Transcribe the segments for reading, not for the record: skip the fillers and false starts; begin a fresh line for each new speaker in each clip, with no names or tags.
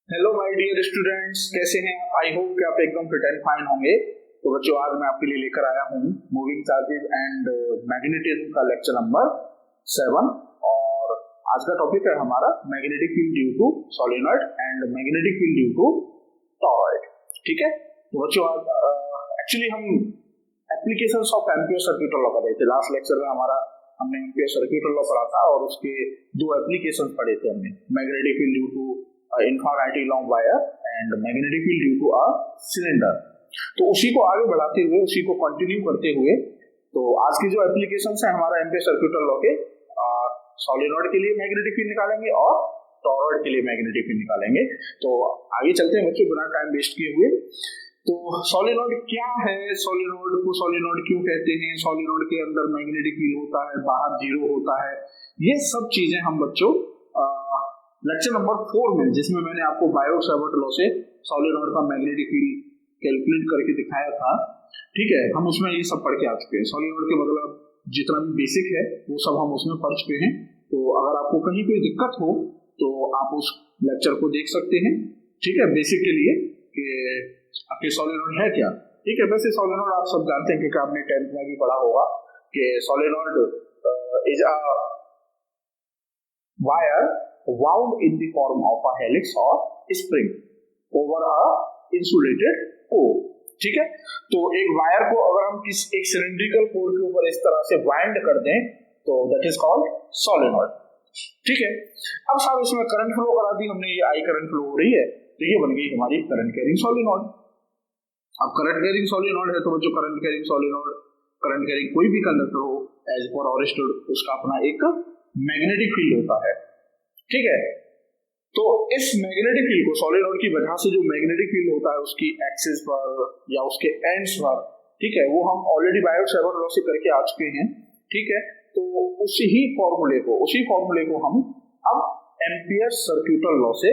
Hello my dear students, कैसे हैं आप? आई होप कि आप एकदम फिट एंड फाइन होंगे। तो बच्चों, आज मैं आपके लिए लेकर आया हूँ मूविंग चार्जेस एंड मैग्नेटिज्म का लेक्चर नंबर 7। और आज का टॉपिक है हमारा magnetic field due to solenoid and magnetic field due to toroid. ठीक है, तो बच्चों आज एक्चुअली हम applications of Ampere circuit law पढ़े थे। लास्ट लेक्चर में हमने एम्पियर सर्किट लॉ पढ़ा था और उसके दो एप्लीकेशंस पढ़े थे हमने, magnetic field due to infinity long wire and magnetic field due to a cylinder. तो उसी को आगे बढ़ाते हुए, उसी को कंटिन्यू करते हुए, तो आज की जो एप्लीकेशंस है हमारा एम्पियर सर्किट लॉ के, सोलेनॉइड के लिए मैग्नेटिक फील्ड निकालेंगे और टॉरॉइड के लिए मैग्नेटिक फील्ड निकालेंगे। तो आगे चलते हैं बच्चों, बिना टाइम वेस्ट किए हुए। तो सोलेनॉइड क्या है, सोलेनॉइड को सोलेनॉइड क्यों कहते हैं, सोलेनॉइड के अंदर मैग्नेटिक फील्ड होता है, बाहर जीरो होता है, ये सब चीजें हम बच्चों लेक्चर नंबर 4 में, जिसमें मैंने आपको बायो-सैवर्ट लॉ से सोलेनॉइड का मैग्नेटिक फील्ड कैलकुलेट करके दिखाया था, ठीक है, हम उसमें ये सब पढ़ के आ चुके हैं। सोलेनॉइड के मतलब जितना भी बेसिक है वो सब हम उसमें पढ़ चुके हैं। तो अगर आपको कहीं कोई दिक्कत हो तो आप उस लेक्चर को देख सकते हैं, ठीक है, बेसिक के लिए कि आपके सोलेनॉइड है क्या। ठीक है, वैसे सोलेनॉइड आप सब जानते हैं क्योंकि आपने 10th में भी पढ़ा होगा कि solenoid is a wire wound in the form of a helix or spring over a insulated core। ठीक है, तो एक वायर को अगर हम एक सिलिंड्रिकल कोर के ऊपर इस तरह से वाइंड कर दें तो दैट इज कॉल्ड सोलेनॉइड। ठीक है, अब साहब इसमें करंट फ्लो करा दी हमने, ये आई करंट फ्लो हो रही है, तो ये बन गई हमारी करंट कैरिंग सोलेनॉइड। अब करंट कैरिंग सोलेनॉइड है तो जो current carrying solenoid, current carrying कोई भी कंडक्टर हो, एज पर अरिस्टोटल, उसका अपना एक मैग्नेटिक फील्ड होता है। ठीक है, तो इस मैग्नेटिक फील्ड को, सोलेनॉइड की वजह से जो मैग्नेटिक फील्ड होता है उसकी एक्सिस पर या उसके एंड्स पर, ठीक है, वो हम ऑलरेडी बायो-सैवर्ट लॉ से करके आ चुके हैं। ठीक है, तो उसी फॉर्मूले को हम अब एम्पियर सर्किट लॉ से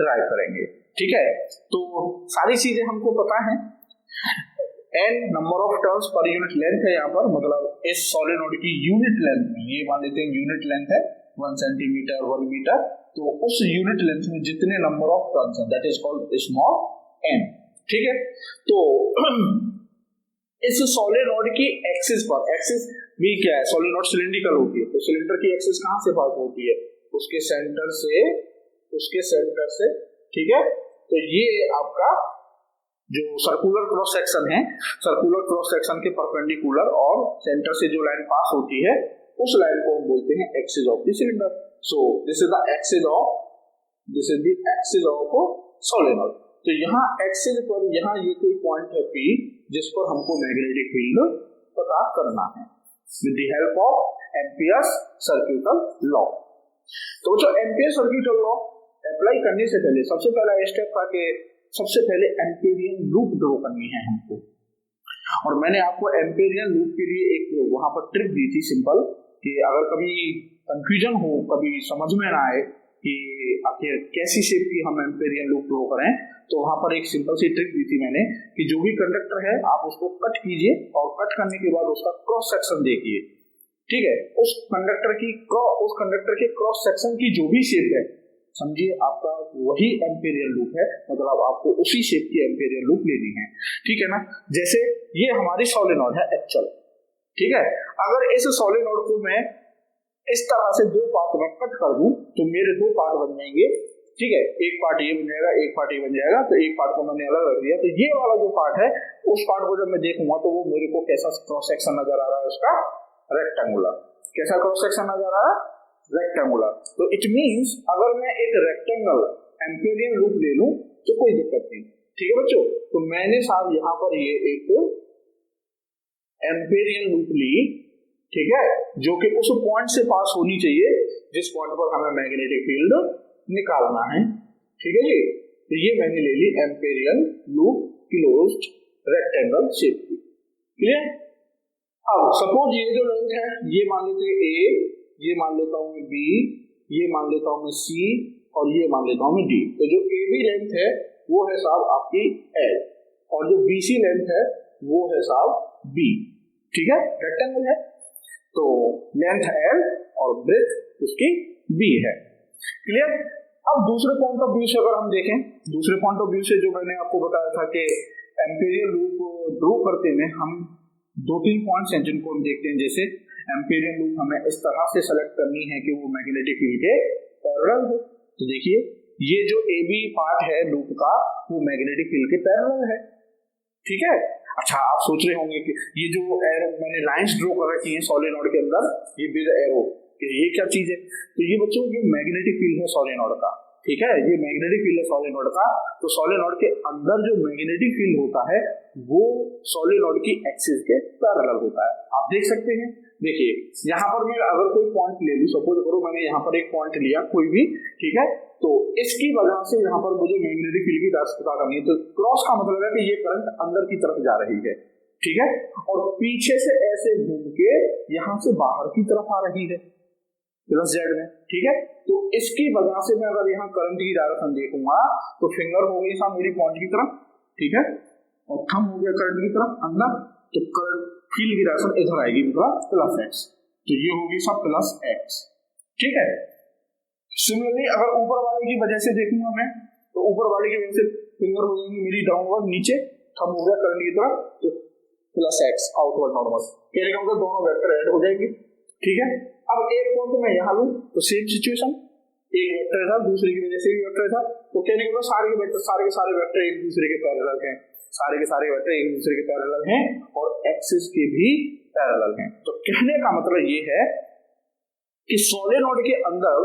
ड्राइव करेंगे। ठीक है, तो सारी चीजें हमको पता है। N number of turns per unit length है यहाँ पर, मतलब इस सोलेनॉइड की यूनिट लेंथ में, ये मान लेते हैं यूनिट लेंथ है 1 सेंटीमीटर 1 मीटर, तो उस यूनिट लेंथ में जितने नंबर ऑफ टर्न्स हैं that is called small n. ठीक है, तो इस सोलेनॉइड की एक्सिस पर, एक्सिस भी क्या है, सोलेनॉइड सिलिंड्रिकल होती है, तो सिलेंडर की एक्सिस कहां से पास होती है, उसके सेंटर से। ठीक है, तो ये आपका जो सर्कुलर क्रॉस सेक्शन है, सर्कुलर क्रॉस सेक्शन के परपेंडिकुलर और सेंटर से जो लाइन पास होती है उस लाइन को हम बोलते हैं axis of the cylinder. So this is the axis of solenoid. तो यहाँ एक्सिस पर, यहाँ ये कोई पॉइंट है P जिस पर हमको मैग्नेटिक फील्ड पता करना है with the help of amperes circuit law. तो जो एम्पियर सर्किट लॉ अप्लाई करने से पहले सबसे पहला स्टेप था कि सबसे पहले एम्पियरियन लूप ड्रॉ करनी है हमको। और मैंने आपको एम्पियरियन लूप के लिए एक वहां पर ट्रिक दी थी सिंपल, कि अगर कभी कंफ्यूजन हो, कभी समझ में ना आए कि आखिर कैसी शेप की हम एम्पियरियन लूप ड्रॉ करें, तो वहां पर एक सिंपल सी ट्रिक दी थी मैंने कि जो भी कंडक्टर है आप उसको कट कीजिए और कट करने के बाद उसका क्रॉस सेक्शन देखिए। ठीक है, उस कंडक्टर के क्रॉस सेक्शन की जो भी शेप है, समझिए आपका वही एम्पियरियन लूप है, मतलब आपको उसी शेप की एम्पियरियन लूप लेनी है। ठीक है ना, जैसे ये हमारी सोलेनॉइड है एक्चुअल। ठीक है, अगर इस सोलेनॉइड को मैं इस तरह से दो पार्ट में कट कर दूं तो मेरे दो पार्ट बन जाएंगे। ठीक है, एक पार्ट ये बन जाएगा, एक पार्ट ये बन जाएगा, तो एक पार्ट को मैंने अलग रख दिया। तो ये वाला जो पार्ट है, उस पार्ट को जब मैं देखूंगा तो वो मेरे को कैसा क्रॉस सेक्शन नजर आ रहा है, उसका रेक्टेंगुलर। कैसा क्रॉस सेक्शन नजर आ रहा है, रेक्टेंगुलर। तो इट मींस अगर मैं एक रेक्टेंगल एम्पियरियन लूप ले लूं तो कोई दिक्कत नहीं। ठीक है बच्चों, तो मैंने साहब यहाँ पर ये एक एम्पियरियन लूप ली, ठीक है, जो कि उस पॉइंट से पास होनी चाहिए जिस पॉइंट पर हमें मैग्नेटिक फील्ड निकालना है। ठीक है जी, तो ये मैंने ले ली एम्पियरियन लूप क्लोज्ड रेक्टेंगल शेप की। क्लियर? अब सपोज ये जो लेंथ है, ये मान लेते हैं ए, ये मान लेता हूं मैं बी, ये मान लेता हूं मैं सी और ये मान लेता हूं मैं डी। तो जो ए बी लेंथ है वो है साहब आपकी एल और जो बी सी लेंथ है वो है साहब बी। ठीक है, रेक्टेंगल है तो लेंथ एल और ब्रेथ उसकी बी है। क्लियर? अब दूसरे पॉइंट ऑफ व्यू से अगर हम देखें, दूसरे पॉइंट ऑफ व्यू से जो मैंने आपको बताया था कि एम्पीरियल लूप ड्रॉ करते में हम 2-3 पॉइंट्स हैं जिनको हम देखते हैं। जैसे एम्पीरियल लूप हमें इस तरह से सेलेक्ट करनी है कि वो मैग्नेटिक फील्ड के पैरेलल हो। तो देखिए ये जो ए बी पार्ट है लूप का वो मैग्नेटिक फील्ड के पैरेलल है, ठीक है। अच्छा आप सोच रहे होंगे कि ये जो एरो मैंने लाइंस ड्रॉ कर रखी है सोलेनोइड के अंदर, ये विद एरो, ये क्या चीज है? तो ये बच्चों ये मैग्नेटिक फील्ड है सोलेनोइड का, ठीक है। ये मैग्नेटिक फील्ड है सोलेनोइड का। तो सोलेनोइड के अंदर जो मैग्नेटिक फील्ड होता है वो सोलेनोइड की एक्सिस के पैरेलल होता है। आप देख सकते हैं, देखिए यहाँ पर मैं अगर कोई पॉइंट ले लूं, सपोज करो मैंने यहाँ पर एक पॉइंट लिया कोई भी, ठीक है, तो इसकी वजह से यहाँ पर मुझे मैग्नेटिक फील्ड की पता करनी है। तो क्रॉस का मतलब है कि ये करंट अंदर की तरफ जा रही है, ठीक है, और पीछे से ऐसे घूम के यहाँ से बाहर की तरफ आ रही है प्लस जेड में, ठीक है। तो इसकी वजह से मैं अगर यहाँ करंट की डायरेक्शन देखूंगा तो फिंगर हो गई मेरी पॉइंट की तरफ, ठीक है, और थंब हो गया करंट की तरफ अंदर, तो करंट फील्ड की डायरेक्शन इधर आएगी, मतलब प्लस एक्स। तो ये होगी सब प्लस एक्स, ठीक है। सिमिलरली अगर ऊपर वाले की वजह से देखूंगा मैं, तो ऊपर वाले की वजह से फिंगर हो जाएंगी मेरी डाउनवर्ड नीचे, थंब हो गया करंट की तरफ, तो प्लस एक्स आउटवर्ड नॉर्मल, कहने का मतलब दोनों वेक्टर ऐड हो जाएंगे, ठीक है। अब एक पॉइंट मैं यहाँ लूं तो सेम सिचुएशन, एक वेक्टर था दूसरे की वजह से भी वेक्टर था, तो कहने का मतलब सारे के सारे वेक्टर एक दूसरे के पैरेलल हैं, सारे के सारे वेक्टर एक दूसरे के पैरेलल हैं और एक्सिस के भी पैरेलल हैं। तो कहने का मतलब ये है कि सोलेनोइड के अंदर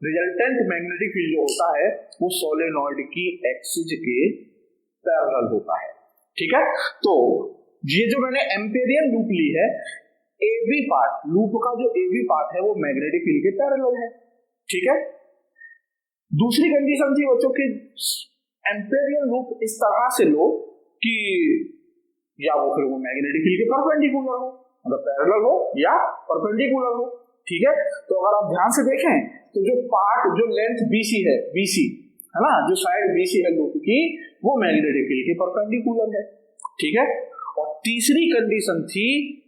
रिजल्टेंट मैग्नेटिक फील्ड जो होता है वो सोलेनोइड की एक्सिस के पैरेलल होता है, ठीक है। तो ये जो मैंने एम्पेरियन लूप ली है, एबी पार्ट लूप का जो एबी पार्ट है वो मैग्नेटिक फील्ड के पैरेलल है, ठीक है। दूसरी कंडीशन थी बच्चों की एम्पेरियन लूप इस तरह से लो कि या वो फिर वो मैग्नेटिक फील्ड के परपेंडिकुलर हो, मतलब पैरेलल हो या परपेंडिकुलर हो, ठीक है। तो अगर आप ध्यान से देखें तो जो पार्ट जो लेंथ बीसी है, बीसी है ना, जो साइड बीसी है लूप की वो मैग्नेटिक फील्ड के परपेंडिकुलर है, ठीक है। और तीसरी कंडीशन थी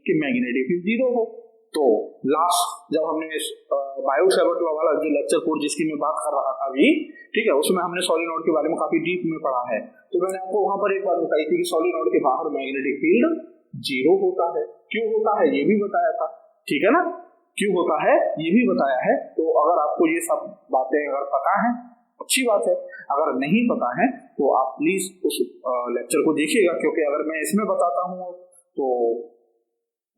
कि मैग्नेटिक फील्ड जीरो हो। तो लास्ट जब हमने बायो सेवर्ट वाला जो लेक्चर कोर्स जिसकी मैं बात कर रहा था अभी, ठीक है, उसमें हमने सोलेनोइड के बारे में काफी डीप में पढ़ा है। तो मैंने आपको वहां पर एक बात बताई थी कि सोलेनोइड के बाहर मैग्नेटिक फील्ड जीरो होता है। क्यों होता है ये भी बताया था, ठीक है ना, क्यों होता है ये भी बताया है। तो अगर आपको ये सब बातें अगर पता है अच्छी बात है, अगर नहीं पता है तो आप प्लीज उस लेक्चर को देखिएगा, क्योंकि अगर मैं इसमें बताता हूँ तो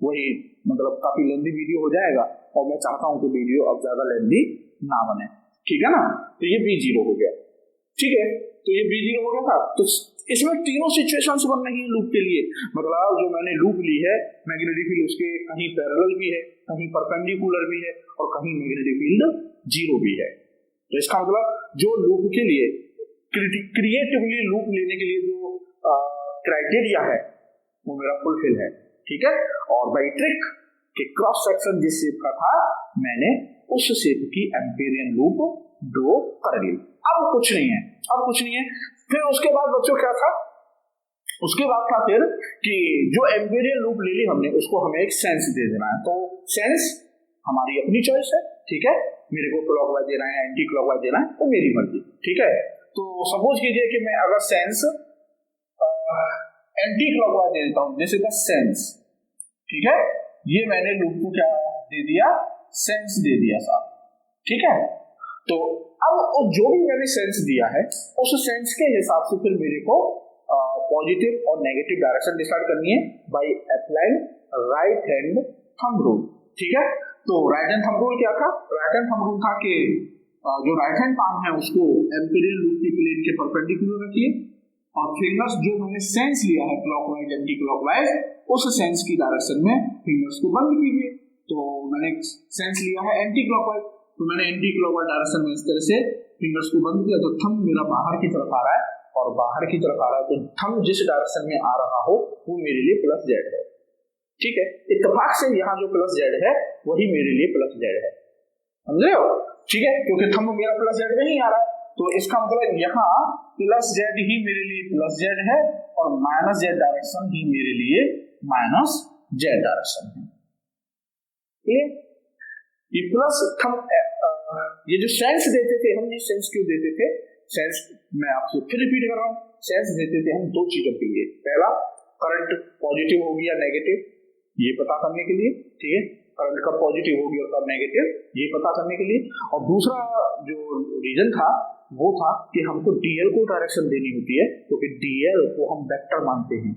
वही मतलब काफी लेंथी वीडियो हो जाएगा और मैं चाहता हूं कि वीडियो अब ज्यादा लेंथी ना बने, ठीक है ना। तो ये बी जीरो हो गया, ठीक है, तो ये बी जीरो हो गया था। तो इसमें तीनों सिचुएशंस बन रही है लूप के लिए, मतलब जो मैंने लूप ली है मैग्नेटिक फील्ड उसके कहीं पैरेलल भी है, कहीं परपेंडिकुलर भी है और कहीं मैग्नेटिक फील्ड जीरो भी है। तो इसका मतलब जो लूप के लिए क्रिएटिवली लूप लेने के लिए जो क्राइटेरिया है वो मेरा फुलफिल है, ठीक है। और बाई ट्रिक कि क्रॉस सेक्शन जिस शेप का था मैंने उस शेप की एम्पेरियन लूप ड्रॉ कर ली। अब कुछ नहीं है, अब कुछ नहीं है। फिर उसके बाद बच्चों क्या था, उसके बाद था फिर कि जो एम्पेरियन लूप ले ली हमने उसको हमें एक सेंस दे देना है। तो सेंस हमारी अपनी चॉइस है, ठीक है, मेरे को क्लॉकवाइज देना है एंटी क्लॉकवाइज देना है तो मेरी मर्जी, ठीक है। तो सपोज कीजिए कि मैं अगर सेंस एंटी क्लॉकवाइज दे देता हूं, दिस इज द सेंस, ठीक है, ये मैंने लूप को क्या दे दिया, सेंस दे दिया साहब, ठीक है। तो अब जो भी मैंने सेंस दिया है उस सेंस के हिसाब से फिर मेरे को पॉजिटिव और नेगेटिव डायरेक्शन डिसाइड करनी है by applying right hand thumb rule, ठीक है। तो राइट हैंड थंब रूल क्या था, राइट हैंड थंब रूल था कि जो राइट हैंड पाम है उसको एम्पेरियल लूप की प्लेन के परपेंडिकुलर रखिए और फिंगर्स जो मैंने सेंस लिया है क्लॉकवाइज एंटी क्लॉकवाइज उस सेंस की डायरेक्शन में फिंगर्स को बंद कीजिए। तो मैंने सेंस लिया है एंटी क्लॉकवाइज, तो मैंने एंटी क्लॉकवाइज डायरेक्शन में इस तरह से फिंगर्स को बंद किया, तो थंब मेरा बाहर की तरफ आ रहा है और बाहर की तरफ आ रहा है, तो थंब जिस डायरेक्शन में आ रहा हो वो मेरे लिए प्लस जेड है, ठीक है। इत्तेफाक से यहाँ जो प्लस जेड है वही मेरे लिए प्लस जेड है, समझ रहे हो, ठीक है, क्योंकि थंब मेरा प्लस जेड नहीं आ रहा, तो इसका मतलब यहाँ प्लस जेड ही मेरे लिए प्लस जेड है और माइनस जेड डायरेक्शन ही मेरे लिए माइनस जेड डायरेक्शन है। ये प्लस थंब ये जो सेंस देते थे हम, ये सेंस क्यों देते थे? सेंस मैं आपको फिर रिपीट कर रहा हूँ, सेंस देते थे हम दो चीजों के लिए। पहला, करंट पॉजिटिव होगी या नेगेटिव ये पता करने के लिए, ठीक है, करंट कब पॉजिटिव होगी और कब नेगेटिव ये पता करने के लिए। और दूसरा जो रीजन था वो था कि हमको डीएल को डायरेक्शन देनी होती है, क्योंकि डीएल को हम वेक्टर मानते हैं,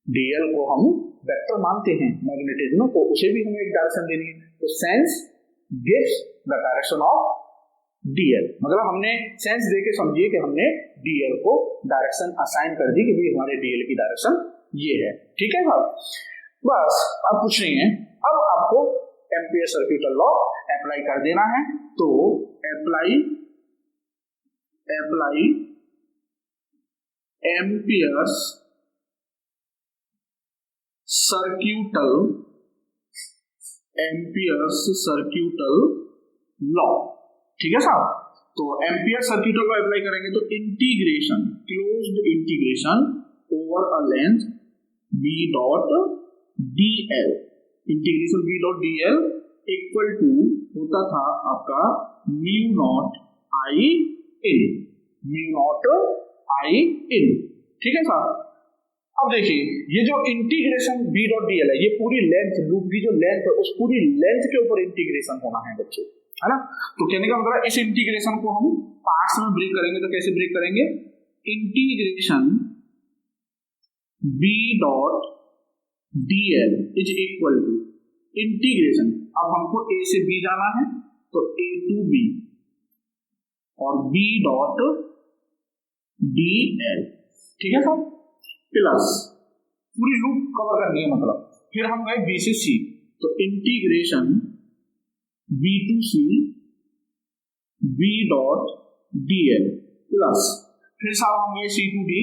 डीएल को हम वेक्टर मानते हैं मैग्नेटिज्म, तो उसे भी हमें एक डायरेक्शन देनी है। तो sense gives the direction of DL, मतलब हमने सेंस देके समझिए कि हमने डीएल को डायरेक्शन असाइन कर दी कि भाई हमारे डीएल की डायरेक्शन ये है, ठीक है साहब। बस अब कुछ नहीं है, अब आपको एम्पियर सर्किटल लॉ अप्लाई कर देना है। तो अप्लाई एम्पियर्स सर्किटल लॉ, ठीक है साहब। तो एम्पियर सर्किटल लॉ अप्लाई करेंगे तो integration, closed integration over a length B dot DL, integration B dot DL equal to होता था आपका म्यू नॉट आई इन, ठीक है साहब। अब देखिए ये जो इंटीग्रेशन बी डॉट डीएल है, ये पूरी लेंथ, लूप की जो लेंथ है उस पूरी लेंथ के ऊपर इंटीग्रेशन होना है बच्चे, है ना। तो कहने का मतलब इस इंटीग्रेशन को हम पार्ट्स में ब्रेक करेंगे। तो कैसे ब्रेक करेंगे? Integration B dot DL is equal to integration, अब हमको ए से बी जाना है तो ए टू बी और बी डॉट डीएल, ठीक है साहब, प्लस पूरी लूप कवर करनी है मतलब। फिर हम गए बी से सी, तो integration B to C B dot DL plus, फिर साहब हम गए सी टू डी,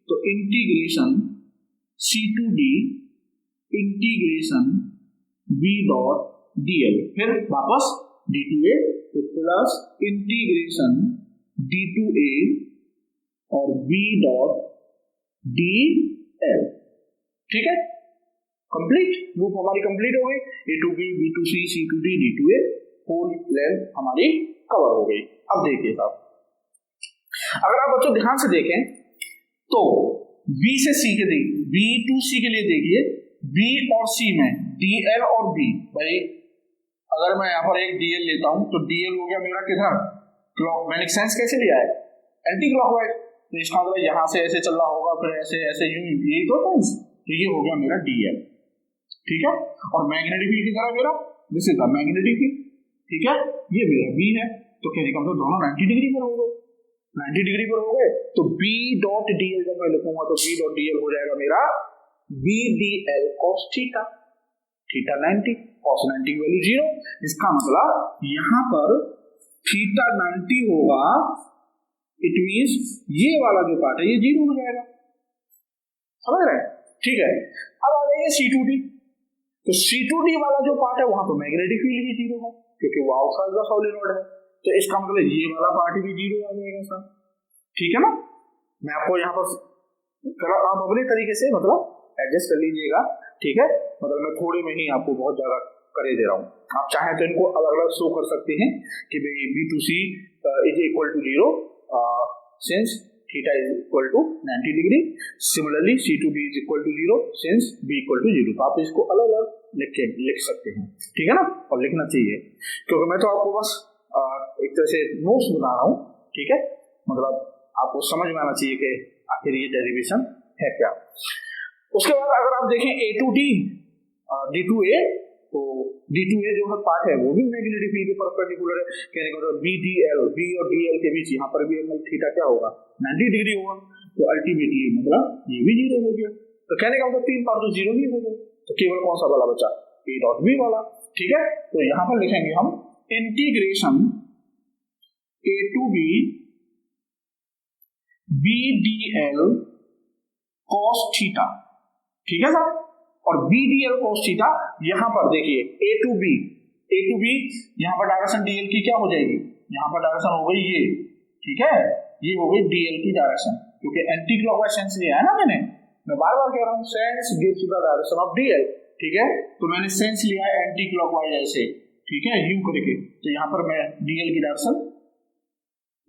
तो integration C to D integration B dot DL, फिर वापस D to A plus integration D to A और बी डॉट डी एल, ठीक है, कंप्लीट लूप हमारी कंप्लीट हो गई। A to B, B to C, C to D, D to A, whole length हमारी cover हो गई। अब देखिए साहब, अगर आप बच्चों ध्यान से देखें तो बी से सी के लिए, बी टू सी के लिए देखिए, बी और सी में डीएल और बी, भाई अगर मैं यहाँ पर एक डीएल लेता हूं तो डीएल हो गया मेरा किधर, क्लॉक, मैंने सेंस कैसे लिया है, एंटी क्लॉकवाइज, तो इसका मतलब यहाँ से ऐसे चल रहा होगा, फिर ऐसे ऐसे यूं, यही तो सेंस। तो ये हो गया मेरा डीएल, ठीक है। और मैग्नेटिक फील्ड की तरह मेरा this is the magnetic field, ठीक है, ये मेरा बी है। तो कहने का मतलब दोनों 90 डिग्री पर हो गए, 90 डिग्री पर हो गए। तो बी डॉट डीएल जब मैं लिखूंगा तो बी डॉट डीएल हो जाएगा मेरा B D L cos theta, theta 90, cos 90 की वैल्यू 0। इसका मतलब यहाँ पर थीटा 90 होगा, इट मींस ये वाला जो पार्ट है ये 0 हो जाएगा, समझ रहे हैं, ठीक है। अब आ जाएंगे सी टू डी, तो सी टू डी वाला जो पार्ट है वहां तो मैग्नेटिक फील्ड भी 0 है क्योंकि वो आउटसाइड द सॉलिनॉइड है। तो इसका मतलब ये वाला पार्ट भी 0 आ जाएगा सर, ठीक है ना। मैं आपको यहाँ पर आप अपने तरीके से मतलब एडजस्ट कर लीजिएगा, ठीक है, मतलब मैं थोड़े में ही आपको बहुत ज्यादा करे दे रहा हूँ। आप चाहें तो इनको अलग अलग शो कर सकते हैं कि भाई B to C is equal to 0 since theta is equal to 90 degree, similarly C2D is equal to 0 since B equal to 0। तो आप इसको अलग अलग लिख सकते हैं, ठीक है ना, और लिखना चाहिए क्योंकि मैं तो आपको बस एक तरह से नोट्स बना रहा हूँ, ठीक है, मतलब आपको समझ में आना चाहिए कि आखिर ये डेरिवेशन है क्या। उसके बाद अगर आप देखें A to D D to A, तो D2A जो है पार्ट है वो भी मैग्नेटिक फील्ड के परपेंडिकुलर है। कहने का मतलब BDL, B और DL के बीच यहाँ पर भी एंगल थीटा क्या होगा, 90 डिग्री होगा। तो अल्टीमेटली मतलब ये भी 0 हो गया। तो कहने का मतलब 3 पार्ट तो 0 ही हो गए, तो केवल कौन सा वाला बचा, A डॉट B वाला, ठीक है। तो यहाँ पर लिखेंगे हम integration A to B BDL cos theta, ठीक है सर। और BDL cos थीटा, यहाँ पर देखिए A to B यहाँ पर डायरेक्शन DL की क्या हो जाएगी, यहाँ पर डायरेक्शन हो गई ये, ठीक है, ये हो गई DL की डायरेक्शन, क्योंकि एंटी क्लॉकवाइज सेंस लिया है ना मैंने, मैं बार बार कह रहा हूँ sense gives the direction of DL, ठीक है। तो मैंने सेंस लिया है एंटी क्लॉकवाइज ऐसे, ठीक है, यू करके। तो यहाँ पर मैं डीएल की डायरेक्शन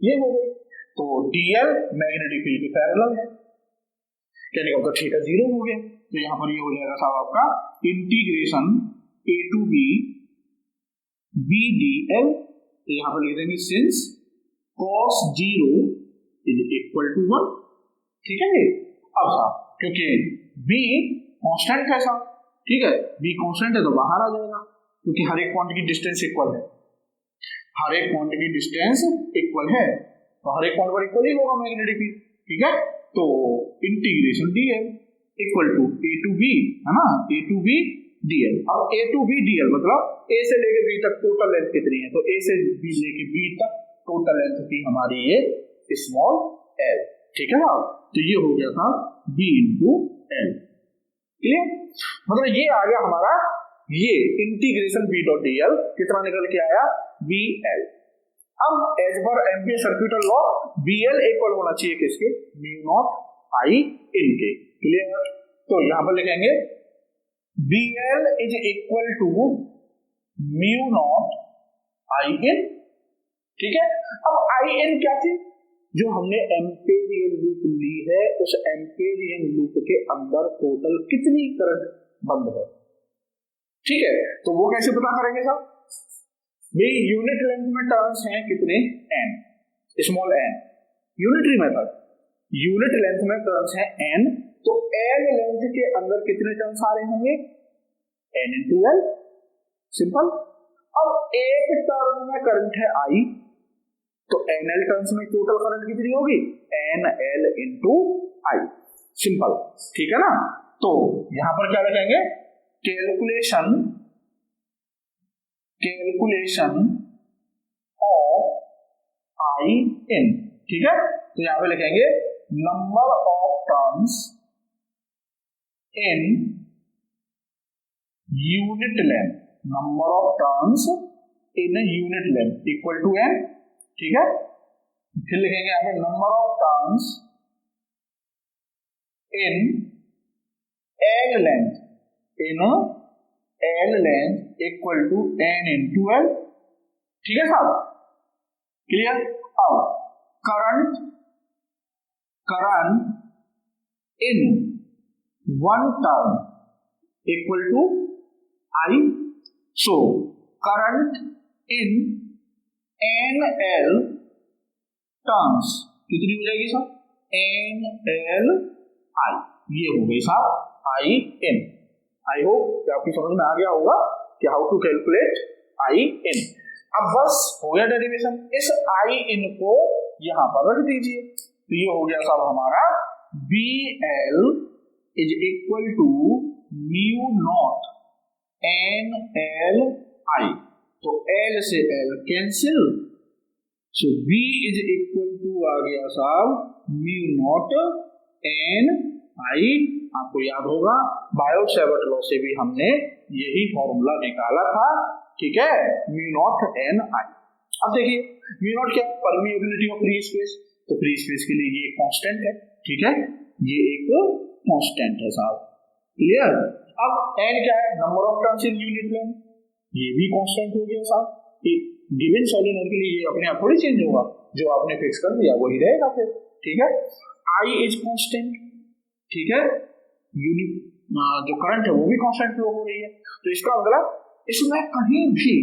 ये हो गई, तो डीएल मैग्नेटिक फील्ड के पैरेलल है, कहने का मतलब थीटा 0 हो गया। तो यहाँ पर ये हो जाएगा साहब आपका integration A to B B D L. यहाँ पर लिख देंगे since cos 0 is equal to 1, ठीक है। अब साहब क्योंकि b कांस्टेंट है साहब, ठीक है, b कांस्टेंट है तो बाहर आ जाएगा, क्योंकि हर एक पॉइंट की डिस्टेंस इक्वल है, हर एक पॉइंट की डिस्टेंस इक्वल है, तो हर एक पॉइंट पर इक्वल ही होगा मैग्नेटिक फील्ड, ठीक है। तो integration dl equal to a to b, है ना, a टू b dl। अब a टू b dl मतलब a से लेके b तक टोटल लेंथ कितनी है, तो a से b लेके b तक टोटल लेंथ थी हमारी ये स्मॉल l, ठीक है ना। तो ये हो गया था b इंटू l, क्लियर। मतलब ये आ गया हमारा ये इंटीग्रेशन b डॉट dl कितना निकल के आया bl। अब as per Ampere circuital law bl equal होना चाहिए किसके, म्यू नॉट I इन के, क्लियर। तो यहां पर लिखेंगे bl is equal to mu naught I in, ठीक है। अब I इन क्या थी, जो हमने एम्पेरियल लूप ली है, उस एम्पेरियल लूप के अंदर टोटल कितनी करंट बंद है, ठीक है। तो वो कैसे पता करेंगे साहब, भाई यूनिट लेंथ में टर्न्स हैं कितने, n, small n, unitary method, unit length में टर्न्स हैं n, तो n लेंथ के अंदर कितने टर्न्स आ रहे होंगे, n इंटू l, सिंपल। अब एक टर्न में करंट है I, तो nl टर्न्स में टोटल करंट कितनी होगी, nl इंटू I, सिंपल, ठीक है ना। तो यहां पर क्या लिखेंगे, कैलकुलेशन ऑफ I इन, ठीक है। तो यहां पे लिखेंगे number of turns in unit length, number of turns in unit length equal to n, ठीक है। फिर लिखेंगे यहां पे number of turns in l length, in l length equal to n into l, ठीक है साहब, क्लियर। अब current in one turn equal to I, so current in nl turns कितनी हो जाएगी साहब, nl I, ये हो गई साहब I in। आई होप कि आपकी समझ में आ गया होगा कि how to calculate I in। अब बस हो गया डेरिवेशन, इस I in को यहां पर रख दीजिए, तो ये हो गया साहब हमारा BL is equal to mu not NL I, तो L से L cancel, so B is equal to आ गया साहब म्यू नॉट N I। आपको याद होगा बायो-सैवर्ट लॉ से भी हमने यही फॉर्मूला निकाला था, ठीक है, म्यू नॉट एन आई। अब देखिए म्यू नॉट क्या, परमिएबिलिटी ऑफ फ्री स्पेस, तो फ्री स्पेस के लिए ये कांस्टेंट है, ठीक है, ये एक कांस्टेंट है साहब, क्लियर। अब एन क्या है, number of turns in unit length, ये भी कांस्टेंट हो गया साहब। एक गिवन सोलेनोइड के लिए ये अपने आप थोड़ी चेंज होगा, जो आपने फिक्स कर दिया वही रहेगा फिर, ठीक है। आई इज कांस्टेंट, ठीक है, यूनिट जो करंट है वो भी कांस्टेंट फ्लो हो रही है, तो इसका मतलब इसमें कहीं भी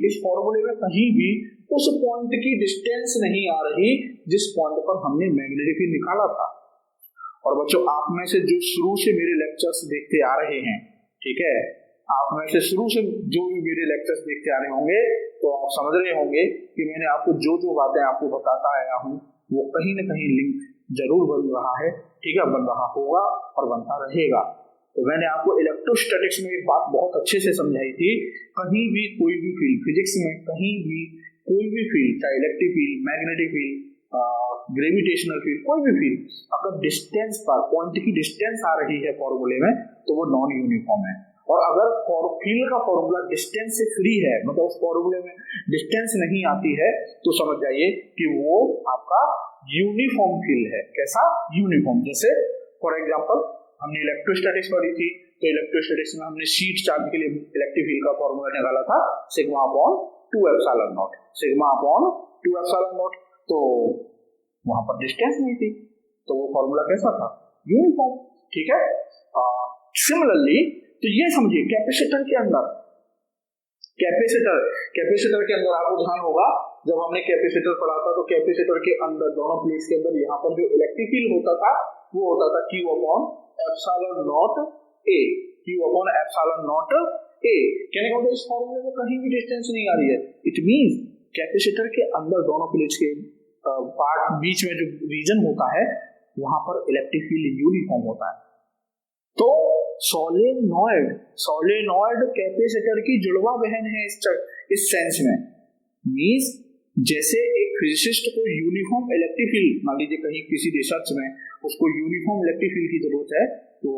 इस फॉर्मूले में कहीं भी उस पॉइंट की डिस्टेंस नहीं आ रही जिस पॉइंट पर हमने मैग्नेटिक फील्ड निकाला था। और बच्चों आप में से जो शुरू से मेरे लेक्चर्स देखते आ रहे हैं, ठीक है, आप में से शुरू से जो भी मेरे लेक्चर्स देखते आ रहे होंगे तो आप समझ रहे होंगे कि मैंने आपको जो जो बातें आपको बताता आया हूँ वो कहीं न कहीं लिंक जरूर बन रहा है, ठीक है, बन रहा होगा और बनता रहेगा। तो मैंने आपको इलेक्ट्रोस्टैटिक्स में एक बात बहुत अच्छे से समझाई थी, कहीं भी कोई भी फील्ड, फिजिक्स में कहीं भी कोई भी फील्ड, चाहे electric field, magnetic field, gravitational field, कोई भी फील्ड, अगर डिस्टेंस पर पॉइंट की डिस्टेंस आ रही है फॉर्मूले में तो वो नॉन यूनिफॉर्म है। और अगर फील्ड का फॉर्मूला डिस्टेंस से फ्री है, मतलब उस फॉर्मूले में डिस्टेंस नहीं आती है, तो समझ जाइए कि वो आपका यूनिफॉर्म फील्ड है। कैसा? यूनिफॉर्म। जैसे फॉर एग्जांपल हमने इलेक्ट्रोस्टैटिक्स पढ़ी थी, तो इलेक्ट्रोस्टैटिक्स में हमने शीट चार्ज के लिए इलेक्ट्रिक फील्ड का फॉर्मूला निकाला था sigma upon 2 epsilon not, sigma upon 2 epsilon not. तो वहां पर डिस्टेंस नहीं थी, तो वो फॉर्मूला कैसा था, यूनिफॉर्म। ठीक है, सिमिलरली तो ये समझिए कैपेसिटर के अंदर, कैपेसिटर के अंदर आपको ध्यान होगा जब हमने कैपेसिटर पढ़ा था, तो कैपेसिटर के अंदर दोनों प्लेट्स के अंदर यहाँ पर जो इलेक्ट्रिक फील्ड होता था वो होता था Q upon epsilon not A, Q upon epsilon not A। कहने का मतलब इस फॉर्मूले में कहीं भी डिस्टेंस नहीं आ रही है। इट मींस कैपेसिटर के अंदर दोनों प्लेट्स के पार्ट बीच में जो रीजन होता है वहां पर इलेक्ट्रिक फील्ड यूनिफॉर्म होता है। तो सोलेनॉइड कैपेसिटर की जुड़वा बहन है इस सेंस में। मींस जैसे एक फिजिसिस्ट को यूनिफॉर्म इलेक्ट्रिक फील्ड, मान लीजिए कहीं किसी रिसर्च में उसको यूनिफॉर्म इलेक्ट्रिक फील्ड की जरूरत है तो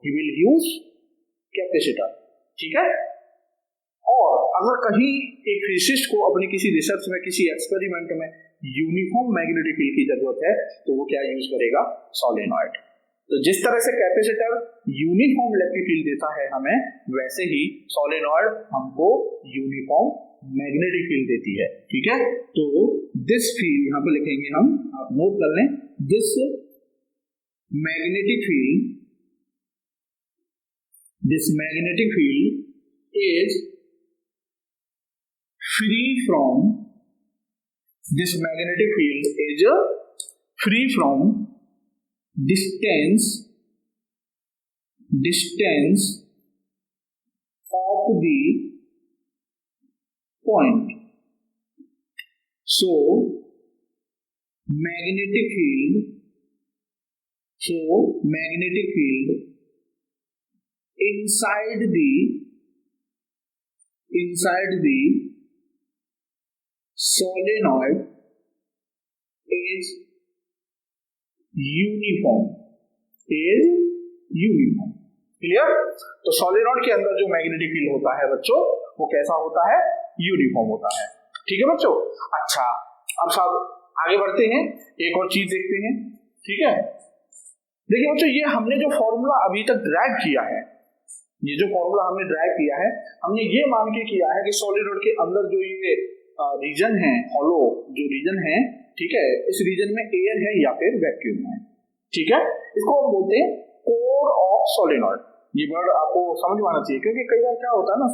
ही विल यूज कैपेसिटर। ठीक है, और अगर कहीं एक फिजिसिस्ट को अपनी किसी रिसर्च में किसी एक्सपेरिमेंट में यूनिफॉर्म मैग्नेटिक फील्ड की जरूरत है तो वो क्या यूज करेगा, सोलेनॉइड। तो जिस तरह से कैपेसिटर यूनिफॉर्म इलेक्ट्रिक फील्ड देता है हमें, वैसे ही सोलेनॉइड हमको यूनिफॉर्म मैग्नेटिक फील्ड देती है। ठीक है, तो दिस फील्ड यहां पर लिखेंगे हम, आप नोट कर लें, this magnetic field is free from distance of the point. So magnetic field inside the solenoid is uniform. Clear? तो सोलेनॉइड के अंदर जो मैग्नेटिक फील्ड होता है बच्चों वो कैसा होता है, यूनिफॉर्म होता है। ठीक है बच्चों, अच्छा अब सब आगे बढ़ते हैं, एक और चीज देखते हैं। ठीक है, देखिए बच्चों ये हमने जो फॉर्मूला अभी तक ड्राइव किया है, हमने ये मान के किया है कि सोलेनॉइड के अंदर जो ये रीजन है, हॉलो जो रीजन है, ठीक है, इस रीजन में एयर है या फिर वैक्यूम है। ठीक है, इसको हम बोलते हैं कोर ऑफ सोलेनॉइड। ये वर्ड आपको समझ में आना चाहिए, क्योंकि कई बार क्या होता है ना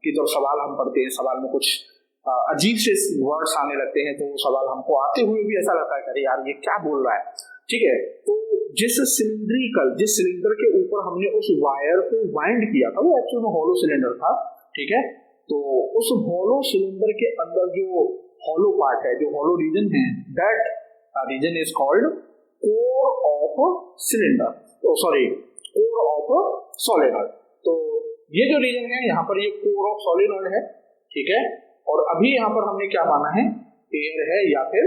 कि जब सवाल हम पढ़ते हैं, सवाल में कुछ अजीब से वर्ड्स आने लगते हैं, तो वो सवाल हमको आते हुए भी ऐसा लगता है अरे यार ये क्या बोल रहा है। ठीक है, तो जिस सिलेंडर के ऊपर हमने उस वायर को वाइंड किया था वो एक्चुअली में हॉलो सिलेंडर था। ठीक है, तो उस हॉलो सिलेंडर के अंदर जो हॉलो पार्ट है, जो हॉलो रीजन है, that region is called core of cylinder, core of solenoid. तो ये जो रीजन है यहाँ पर ये कोर ऑफ सोलेनॉइड है। ठीक है, और अभी यहाँ पर हमने क्या माना है, एयर है या फिर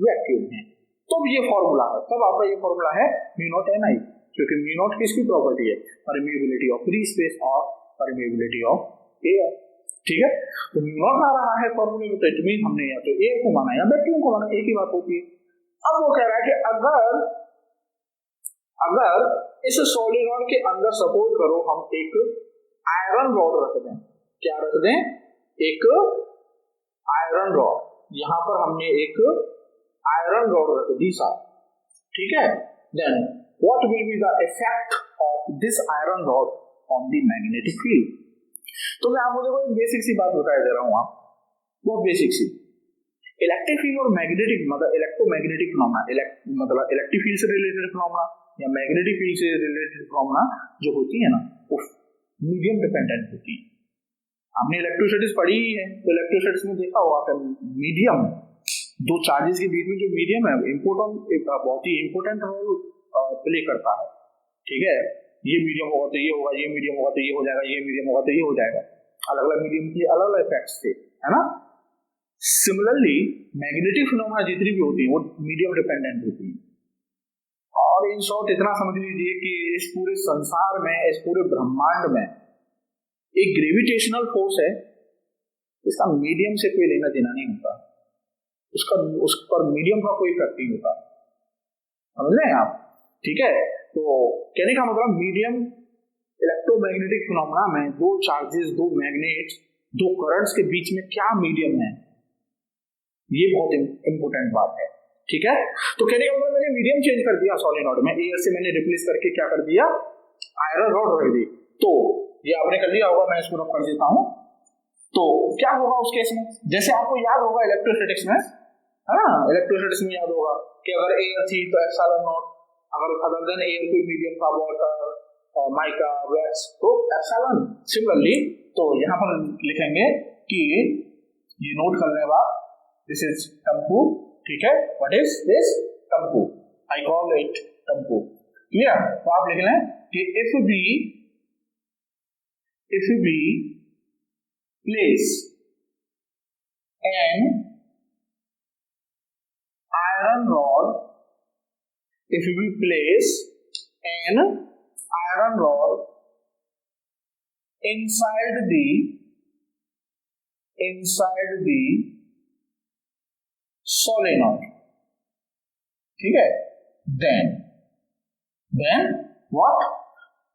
वैक्यूम है। तो ये फॉर्मूला है, तब आपका ये फॉर्मूला है म्यू नॉट NI, क्योंकि म्यू नॉट किसकी प्रॉपर्टी है, परमिएबिलिटी ऑफ फ्री स्पेस और परमिएबिलिटी ऑफ एयर। ठीक है, तो म्यू नॉट आ रहा है फॉर्मूले में, तो इट मीन हमने या तो एयर को माना या वैक्यूम को माना, एक ही बात होती है। अब वो कह रहा है कि अगर इस सोलेनॉइड के अंदर सपोज करो हम एक आयरन रॉड रख दें, क्या रख दें, एक आयरन रॉड, यहां पर हमने एक आयरन रॉड रख दी साहब। ठीक है, then what will be the effect of this iron rod on the magnetic field. तो मैं आपको देखो एक बेसिक सी बात बता दे रहा हूं, आप बहुत बेसिक सी, इलेक्ट्रिक फील्ड और मैग्नेटिक मतलब इलेक्ट्रोमैग्नेटिक फिनोमेना, मतलब इलेक्ट्रिक फील्ड से रिलेटेड फिनोमेना या मैग्नेटिक फील्ड से रिलेटेड फिनोमेना जो होती है ना, वो मीडियम डिपेंडेंट होती है। हमने इलेक्ट्रोस्टैटिक्स पढ़ी ही है, तो इलेक्ट्रोस्टैटिक्स में देखा होगा कि मीडियम, दो चार्जेस के बीच में जो मीडियम है बहुत ही इंपोर्टेंट रोल प्ले करता है। ठीक है, ये मीडियम होगा तो ये होगा, ये मीडियम होगा तो ये हो जाएगा, ये मीडियम होगा तो ये हो जाएगा। अलग अलग मीडियम की अलग अलग इफेक्ट्स थे, है ना। सिमिलरली मैग्नेटिक फिनोमेना जितनी भी होती है वो मीडियम डिपेंडेंट होती है। और इन शॉर्ट इतना समझ लीजिए कि इस पूरे संसार में, इस पूरे ब्रह्मांड में एक ग्रेविटेशनल फोर्स है, इसका मीडियम से कोई लेना देना नहीं होता, उस पर मीडियम का कोई इफेक्ट नहीं होता, समझ रहे हैं आप। ठीक है, तो कहने का मतलब मीडियम इलेक्ट्रोमैग्नेटिक फिनोमेना में दो चार्जेस, दो मैग्नेट्स, दो करंट्स के बीच में क्या मीडियम है, ये बहुत इंपॉर्टेंट बात है। ठीक है, तो कहने का मतलब मैंने मीडियम चेंज कर दिया सोलेनॉइड में, एयर से मैंने रिप्लेस करके क्या कर दिया, आयरन रॉड रख दी। तो ये आपने कर लिया होगा, मैं इसको रख कर देता हूं। तो क्या होगा उस केस में, जैसे आपको याद होगा इलेक्ट्रोस्टैटिक्स में, है ना, इलेक्ट्रोस्टैटिक्स में याद होगा कि अगर एयर थी तो एप्सिलॉन नॉट, अगर देन एयर कोई मीडियम था, वाटर, माइका, वैक्स, तो एप्सिलॉन। सिमिलरली तो यहाँ पर लिखेंगे कि ये नोट कर लेगा, दिस इज टम्पू। ठीक है, what is this, tempo, I call it tempo. Clear, तो आप लिख लें कि if we place an iron rod, if we place an iron rod inside the solenoid, ठीक है, then what,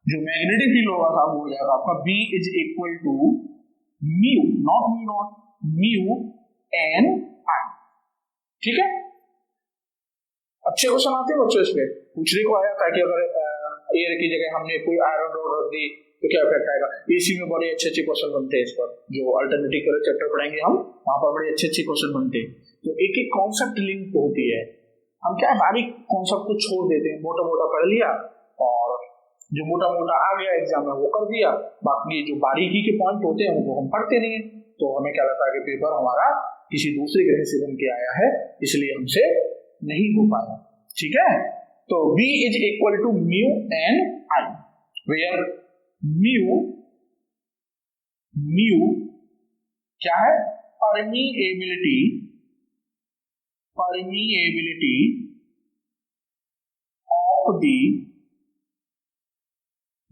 जो मैग्नेटिक फील्ड होगा साहब हो जाएगा आपका B is equal to mu, not mu not, mu N I. ठीक है, अच्छे क्वेश्चन आते हैं बच्चों, इसमें पूछने को आया था कि अगर एयर की जगह हमने कोई आयरन रॉड रख दी तो क्या इफेक्ट आएगा। एसी में बड़े अच्छे क्वेश्चन बनते हैं इस पर, जो अल्टरनेटिव कलर चैप्टर पढ़ेंगे हम, वहां पर बड़े अच्छे क्वेश्चन बनते हैं। तो एक एक कॉन्सेप्ट लिंक होती है, हम क्या बारीक कॉन्सेप्ट को छोड़ देते हैं, मोटा मोटा पढ़ लिया और जो मोटा मोटा आ गया एग्जाम में वो कर दिया, बाकी जो बारीकी के पॉइंट होते हैं उनको हम पढ़ते नहीं है। तो हमें क्या लगता है कि पेपर हमारा किसी दूसरे ग्रह से बन के आया है, इसलिए हमसे नहीं हो पाया। ठीक है, तो B is equal to mu N I, where mu क्या है, परमीएबिलिटी ऑफ द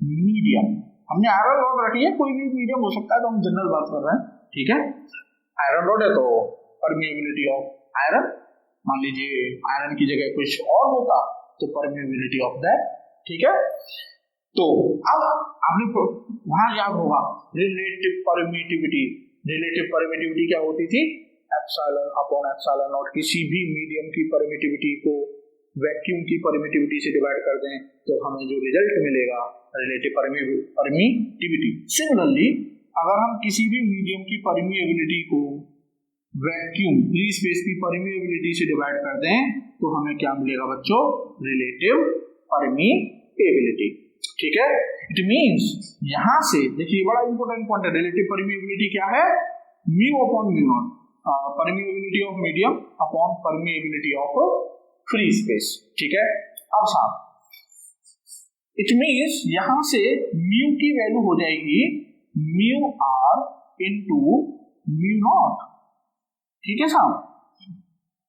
मीडियम। हमने आयरन रॉड रखी है, कोई भी मीडियम हो सकता है, तो हम जनरल बात कर रहे हैं। ठीक है, आयरन रॉड है तो परमीएबिलिटी ऑफ आयरन, मान लीजिए आयरन की जगह कुछ और होता तो परमीएबिलिटी ऑफ दैट। ठीक है, तो अब आपने वहां याद होगा रिलेटिव परमिटिविटी क्या होती थी, एप्सिलॉन अपॉन एप्सिलॉन नॉट। किसी भी मीडियम की परमिटिविटी को वैक्यूम की परमिटिविटी से डिवाइड कर दें तो हमें जो रिजल्ट मिलेगा रिलेटिव परमिटिविटी। सिमिलरली अगर हम किसी भी मीडियम की परमिएबिलिटी को वैक्यूम फ्री स्पेस की परमिएबिलिटी से डिवाइड कर दें तो हमें क्या मिलेगा बच्चों, रिलेटिव परमिएबिलिटी। ठीक है, इट मींस यहां से देखिए बड़ा इंपॉर्टेंट पॉइंट है, रिलेटिव परमिएबिलिटी क्या है, mu upon mu naught, permeability of medium upon permeability of free space. ठीक है, अब साहब इट मींस यहां से म्यू की वैल्यू हो जाएगी mu R into mu naught. ठीक है साहब,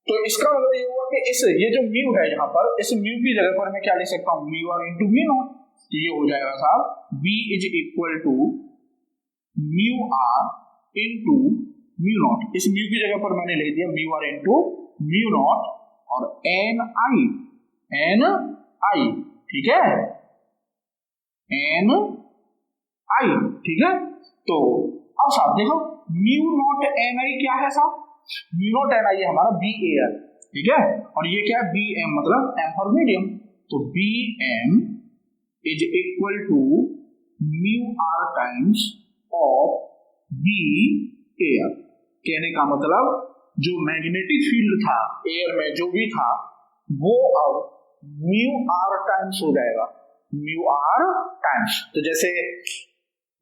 तो इसका मतलब ये हुआ कि ये जो म्यू है यहाँ पर, इस म्यू की जगह पर मैं क्या लिख सकता हूँ, mu R into mu naught. तो ये हो जाएगा साहब B is equal to mu R into mu naught. इस म्यू की जगह पर मैंने लिख दिया mu R into mu naught और एन आई। ठीक है, एन आई। ठीक है, तो अब साहब देखो म्यू नॉट एन आई क्या है साहब, म्यू नॉट एन आई हमारा बी एयर। ठीक है, और ये क्या है बी एम, मतलब एम फॉर मीडियम। तो B M is equal to mu R times of B air. कहने का मतलब जो मैग्नेटिक फील्ड था एयर में जो भी था वो अब म्यू आर टाइम्स हो जाएगा, म्यू आर टाइम्स। तो जैसे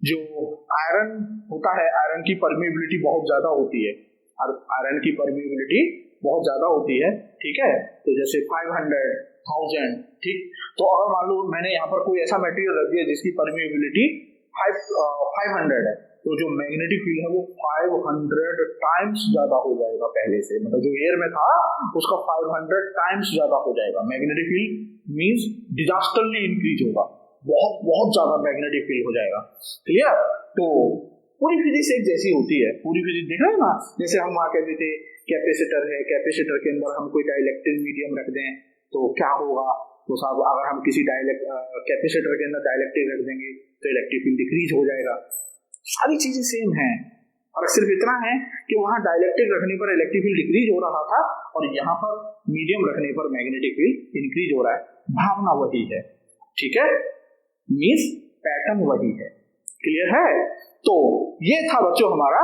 जो आयरन होता है, आयरन की परमिएबिलिटी बहुत ज्यादा होती है, आयरन की परमिएबिलिटी बहुत ज्यादा होती है। ठीक है, तो जैसे 500, 1000। ठीक, तो अगर मान लो मैंने यहाँ पर कोई ऐसा मटेरियल रख दिया जिसकी परमिएबिलिटी 500 है, तो जो मैग्नेटिक फील्ड है वो 500 टाइम्स ज्यादा हो जाएगा पहले से, मतलब जो एयर में था उसका 500 टाइम्स ज्यादा हो जाएगा। मैग्नेटिक फील्ड मींस डिजास्टरली इंक्रीज होगा, बहुत बहुत ज्यादा मैग्नेटिक फील्ड हो जाएगा। क्लियर, तो पूरी फिजिक्स एक जैसी होती है, पूरी फिजिक्स देख रहे हैं ना, जैसे हम वहां कहते थे कैपेसिटर है, कैपेसिटर के अंदर हम कोई डाइलेक्ट्रिक मीडियम रख दें तो क्या होगा, तो साहब अगर हम किसी कैपेसिटर के अंदर डाइलेक्ट्रिक रख देंगे तो इलेक्ट्रिक फील्ड डिक्रीज हो जाएगा। सारी चीजें सेम हैं, और सिर्फ इतना है कि वहां डाइलेक्ट्रिक रखने पर इलेक्ट्रिक फील्ड डिक्रीज हो रहा था और यहाँ पर मीडियम रखने पर मैग्नेटिक फील्ड इंक्रीज हो रहा है। भावना वही है, ठीक है, मींस पैटर्न वही है। क्लियर है? तो ये था बच्चों हमारा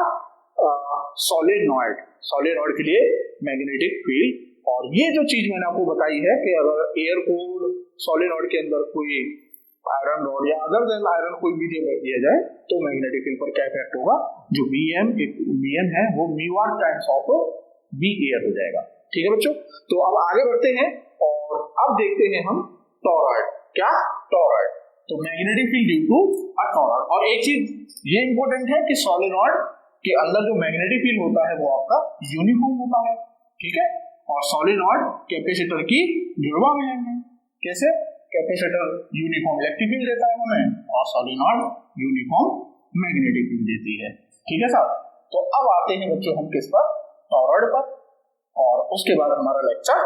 सॉलिनॉइड के लिए मैग्नेटिक फील्ड। और ये जो चीज मैंने आपको बताई है कि अगर एयर कूल्ड सॉलिनॉइड के अंदर कोई आयरन रॉड या अदर देन आयरन कोई मीडियम रख दिया जाए तो मैग्नेटिक फील्ड पर क्या इफेक्ट होगा, जो Vm है वो μr times of V air हो जाएगा। ठीक है बच्चों, तो अब आगे बढ़ते हैं और अब देखते हैं हम टॉरॉइड। क्या? टॉरॉइड। तो magnetic field due to a toroid. और एक चीज ये इंपॉर्टेंट है कि सॉलिनॉइड के अंदर जो मैग्नेटिक फील्ड होता है वो आपका यूनिफॉर्म होता है। ठीक है, और सॉलिनॉइड कैपेसिटर की जुड़वा में है। कैसे? कैपेसिटर यूनिफॉर्म इलेक्ट्रिक फील्ड देता है हमें और सॉलिनॉइड यूनिफॉर्म मैग्नेटिक फील्ड देती है। ठीक है साहब, तो अब आते हैं बच्चों हम किस पर? टॉरॉइड पर, और उसके बाद हमारा लेक्चर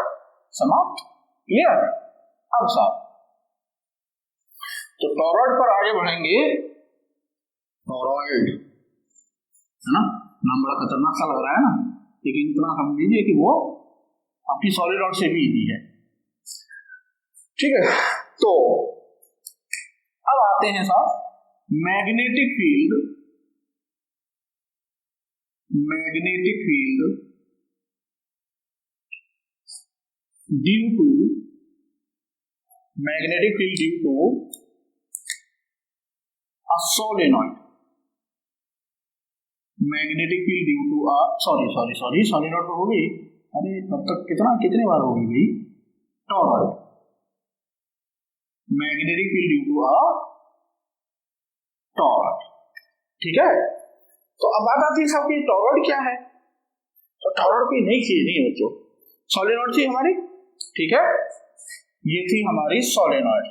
समाप्त। क्लियर? अब साहब तो टॉरॉइड पर आगे बढ़ेंगे। टॉरॉइड है ना, नाम बड़ा खतरनाक सा लग रहा है ना, लेकिन इतना समझ लीजिए कि वो आपकी सॉलिनॉइड से भी इजी है। ठीक है, तो अब आते हैं साहब magnetic field due to a solenoid. Magnetic field due to a sorry solenoid तो होगी, अरे तब तक कितने बार होगी भाई? Toroid. Magnetic field due to a toroid. ठीक है, तो अब बात आती है साहब कि टॉरॉइड क्या है? तो टॉरॉइड कोई नई चीज नहीं है बच्चों, सॉलिनॉइड थी हमारी। ठीक है, ये थी हमारी सॉलिनॉइड।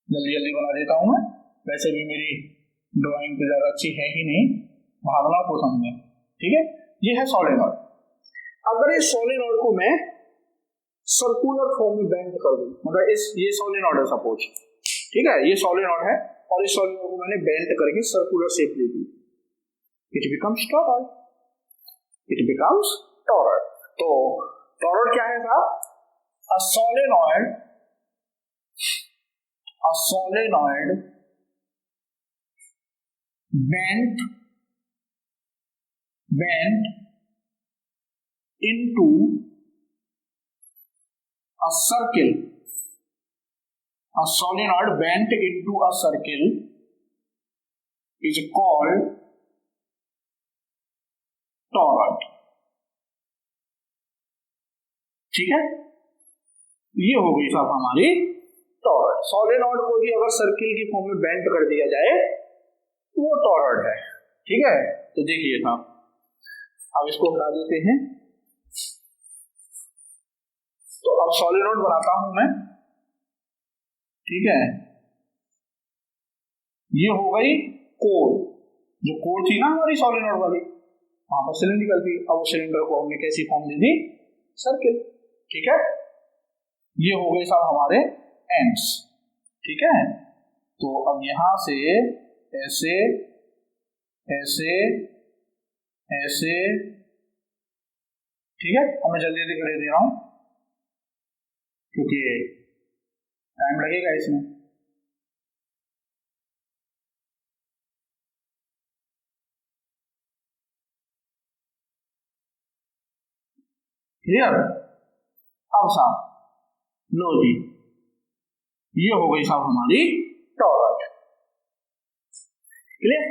जल्दी जल्दी बना देता हूं मैं, वैसे भी मेरी ड्राइंग तो ज्यादा अच्छी है ही नहीं, भावनाओं को समझें। ठीक है, ये है सॉलिनॉइड। अगर इस सॉलिनॉइड को मैं सर्कुलर फॉर्म में बेंड कर दूं, मतलब ये सॉलिनॉइड है सपोज, ठीक है, ये सॉलिनॉइड है और इस सॉलिनॉइड को मैंने बेंड करके circular shape they the, it becomes torrid. तो टॉरॉइड क्या है साहब? अ solenoid bent into a circle. A solenoid bent into a circle is called toroid. ठीक है, ये हो गई साहब हमारी टॉरॉइड। सॉलिनॉइड को भी अगर सर्किल की फॉर्म में बेंट कर दिया जाए तो वो टॉरॉइड है। ठीक है, तो देखिए साहब, अब इसको हटा देते हैं। तो अब सॉलिनॉइड बनाता हूं मैं। ठीक है, ये हो गई कोर, जो कोर थी ना हमारी सॉलिनॉइड वाली, वहां पर सिलेंड्रिकल थी। अब उस सिलेंडर को हमने कैसी फॉर्म दे दी? सर्किल। ठीक है, ये हो गए साहब हमारे एंड्स। ठीक है, तो अब यहां से ऐसे ऐसे ऐसे, ठीक है, अब मैं जल्दी जल्दी कर दे रहा हूं क्योंकि टाइम लगेगा इसमें। क्लियर? अब साहब लो जी, ये हो गई साहब हमारी टॉरॉइड। क्लियर?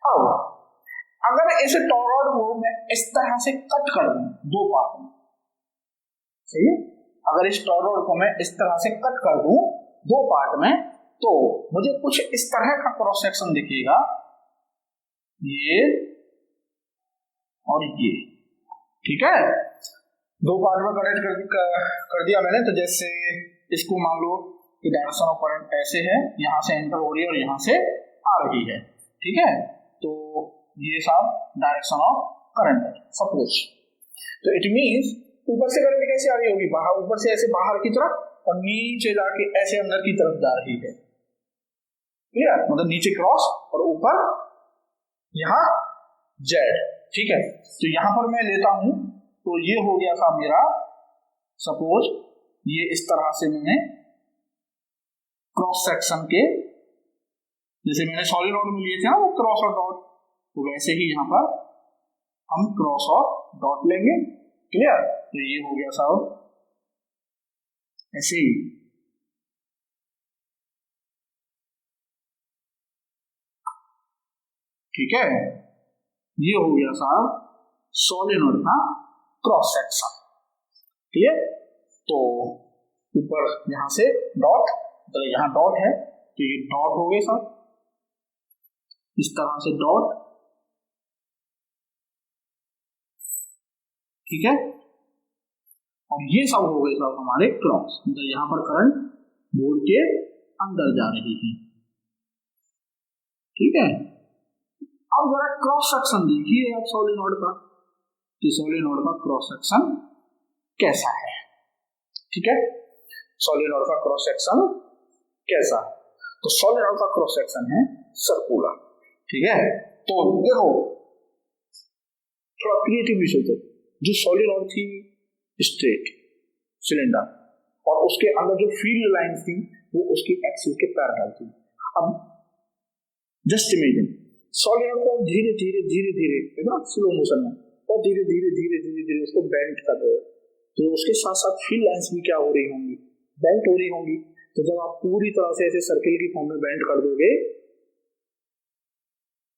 अब अगर इस टॉरॉइड को मैं इस तरह से कट कर दूं दो पार्ट में, सही है, अगर इस टॉरॉइड को मैं इस तरह से कट कर दूं दो पार्ट में, तो मुझे कुछ इस तरह का क्रॉस सेक्शन दिखेगा, ये और ये। ठीक है, दो पार्ट में कनेक्ट कर दिया मैंने। तो जैसे इसको मान लो कि डायरेक्शन ऑफ करंट ऐसे है, यहां से एंटर हो रही है और यहां से आ रही है। ठीक है, तो ये साहब डायरेक्शन ऑफ करंट है सपोज। तो इट मींस ऊपर से करंट कैसे आ रही होगी? बाहर, ऊपर से ऐसे बाहर की तरफ और नीचे जाके ऐसे अंदर की तरफ जा रही है, क्लियर, मतलब नीचे क्रॉस और ऊपर यहाँ जेड, ठीक है। तो यहां पर मैं लेता हूं, तो ये हो गया था मेरा, सपोज ये इस तरह से मैंने क्रॉस सेक्शन के, जैसे मैंने सॉलिनॉइड में लिए थे ना वो क्रॉस और डॉट, तो वैसे ही यहां पर हम क्रॉस और डॉट लेंगे, क्लियर। तो ये हो गया साहब ऐसे ही, ठीक है। ये हो गया साहब सॉलिनॉइड का क्रॉस सेक्शन, ठीक है। तो ऊपर यहां से डॉट, तो यहाँ डॉट है तो ये डॉट हो गए साहब, इस तरह से डॉट, ठीक है। और ये सब हो गए साहब हमारे क्रॉस, मतलब यहाँ पर करंट बोर्ड के अंदर जा रही है, ठीक है। अब जरा क्रॉस सेक्शन देखिए आप सॉलिनॉइड का, कि सॉलिनॉइड का क्रॉस सेक्शन कैसा है, ठीक है। सॉलिनॉइड का क्रॉस सेक्शन कैसा है, तो सॉलिनॉइड का क्रॉस सेक्शन है सर्कुलर, ठीक है। तो देखो थोड़ा क्रिएटिव सोचो, जो सॉलिनॉइड थी स्ट्रेट सिलेंडर, और उसके अंदर जो फील्ड लाइंस थी वो उसकी एक्सिस के पैरेलल थी। अब जस्ट इमेजिन सॉलिनॉइड को धीरे धीरे धीरे धीरे एकदम स्लो मोशन में और धीरे धीरे धीरे धीरे धीरे उसको बेंड कर दो, तो उसके साथ साथ फील्ड लाइंस भी क्या हो रही होंगी, बेंड हो रही होंगी। तो जब आप पूरी तरह से ऐसे सर्किल की फॉर्म में बेंड कर दोगे,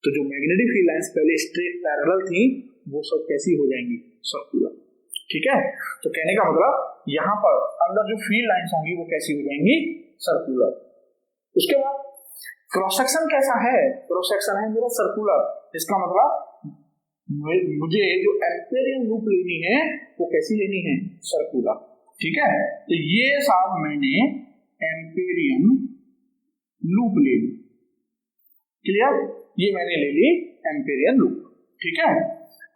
तो जो मैग्नेटिक फील्ड लाइंस पहले स्ट्रेट पैरेलल थी वो सब कैसी हो जाएंगी, सर्कुलर, ठीक है। तो कहने का मतलब यहाँ पर अंदर जो फील्ड लाइंस होंगी वो कैसी हो जाएंगी, सर्कुलर। उसके बाद क्रॉस सेक्शन कैसा है, क्रॉस सेक्शन है मेरा सर्कुलर, इसका मतलब मुझे जो एम्पेरियन लूप लेनी है वो कैसी लेनी है, सर्कुलर, ठीक है। तो ये साहब मैंने एम्पेरियन लूप ले ली, क्लियर, ये मैंने ले ली एम्पेरियन लूप, ठीक है।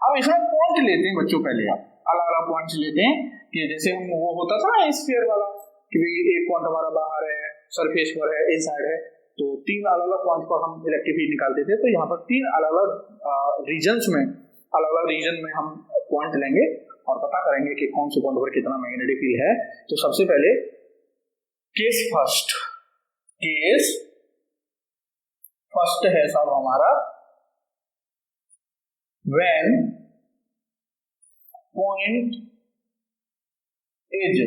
अब इसमें पॉइंट लेते हैं बच्चों, पहले आप अलग अलग पॉइंट्स लेते हैं, कि जैसे हम वो होता था ना स्फीयर वाला, कि भाई एक पॉइंट हमारा बाहर है, सरफेस पर है, इनसाइड है, तो तीन अलग अलग पॉइंट पर हम इलेक्ट्रिक फील्ड निकालते थे। तो यहाँ पर तीन अलग अलग रीजन्स में, अलग अलग रीजन में हम पॉइंट लेंगे और पता करेंगे कि कौन से पॉइंट पर कितना मैग्नेटिक फील्ड है। तो सबसे पहले केस फर्स्ट, केस फर्स्ट है साहब हमारा when point is,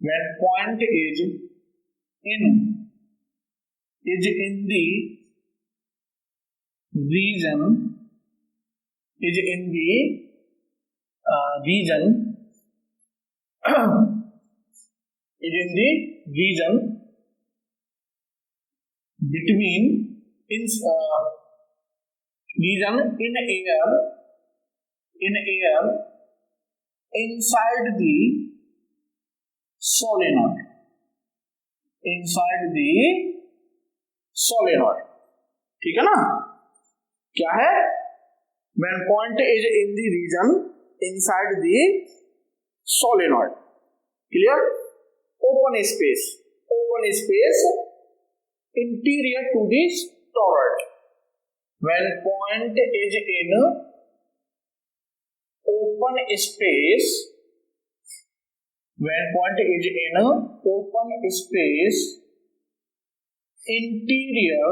when point is in the region, is in the region is in the region between region in air inside the solenoid, inside the solenoid, ठीक है ना। क्या है, when point is in the region inside the solenoid, clear, open space interior to the toroid, when point is in open space, when point is in open space interior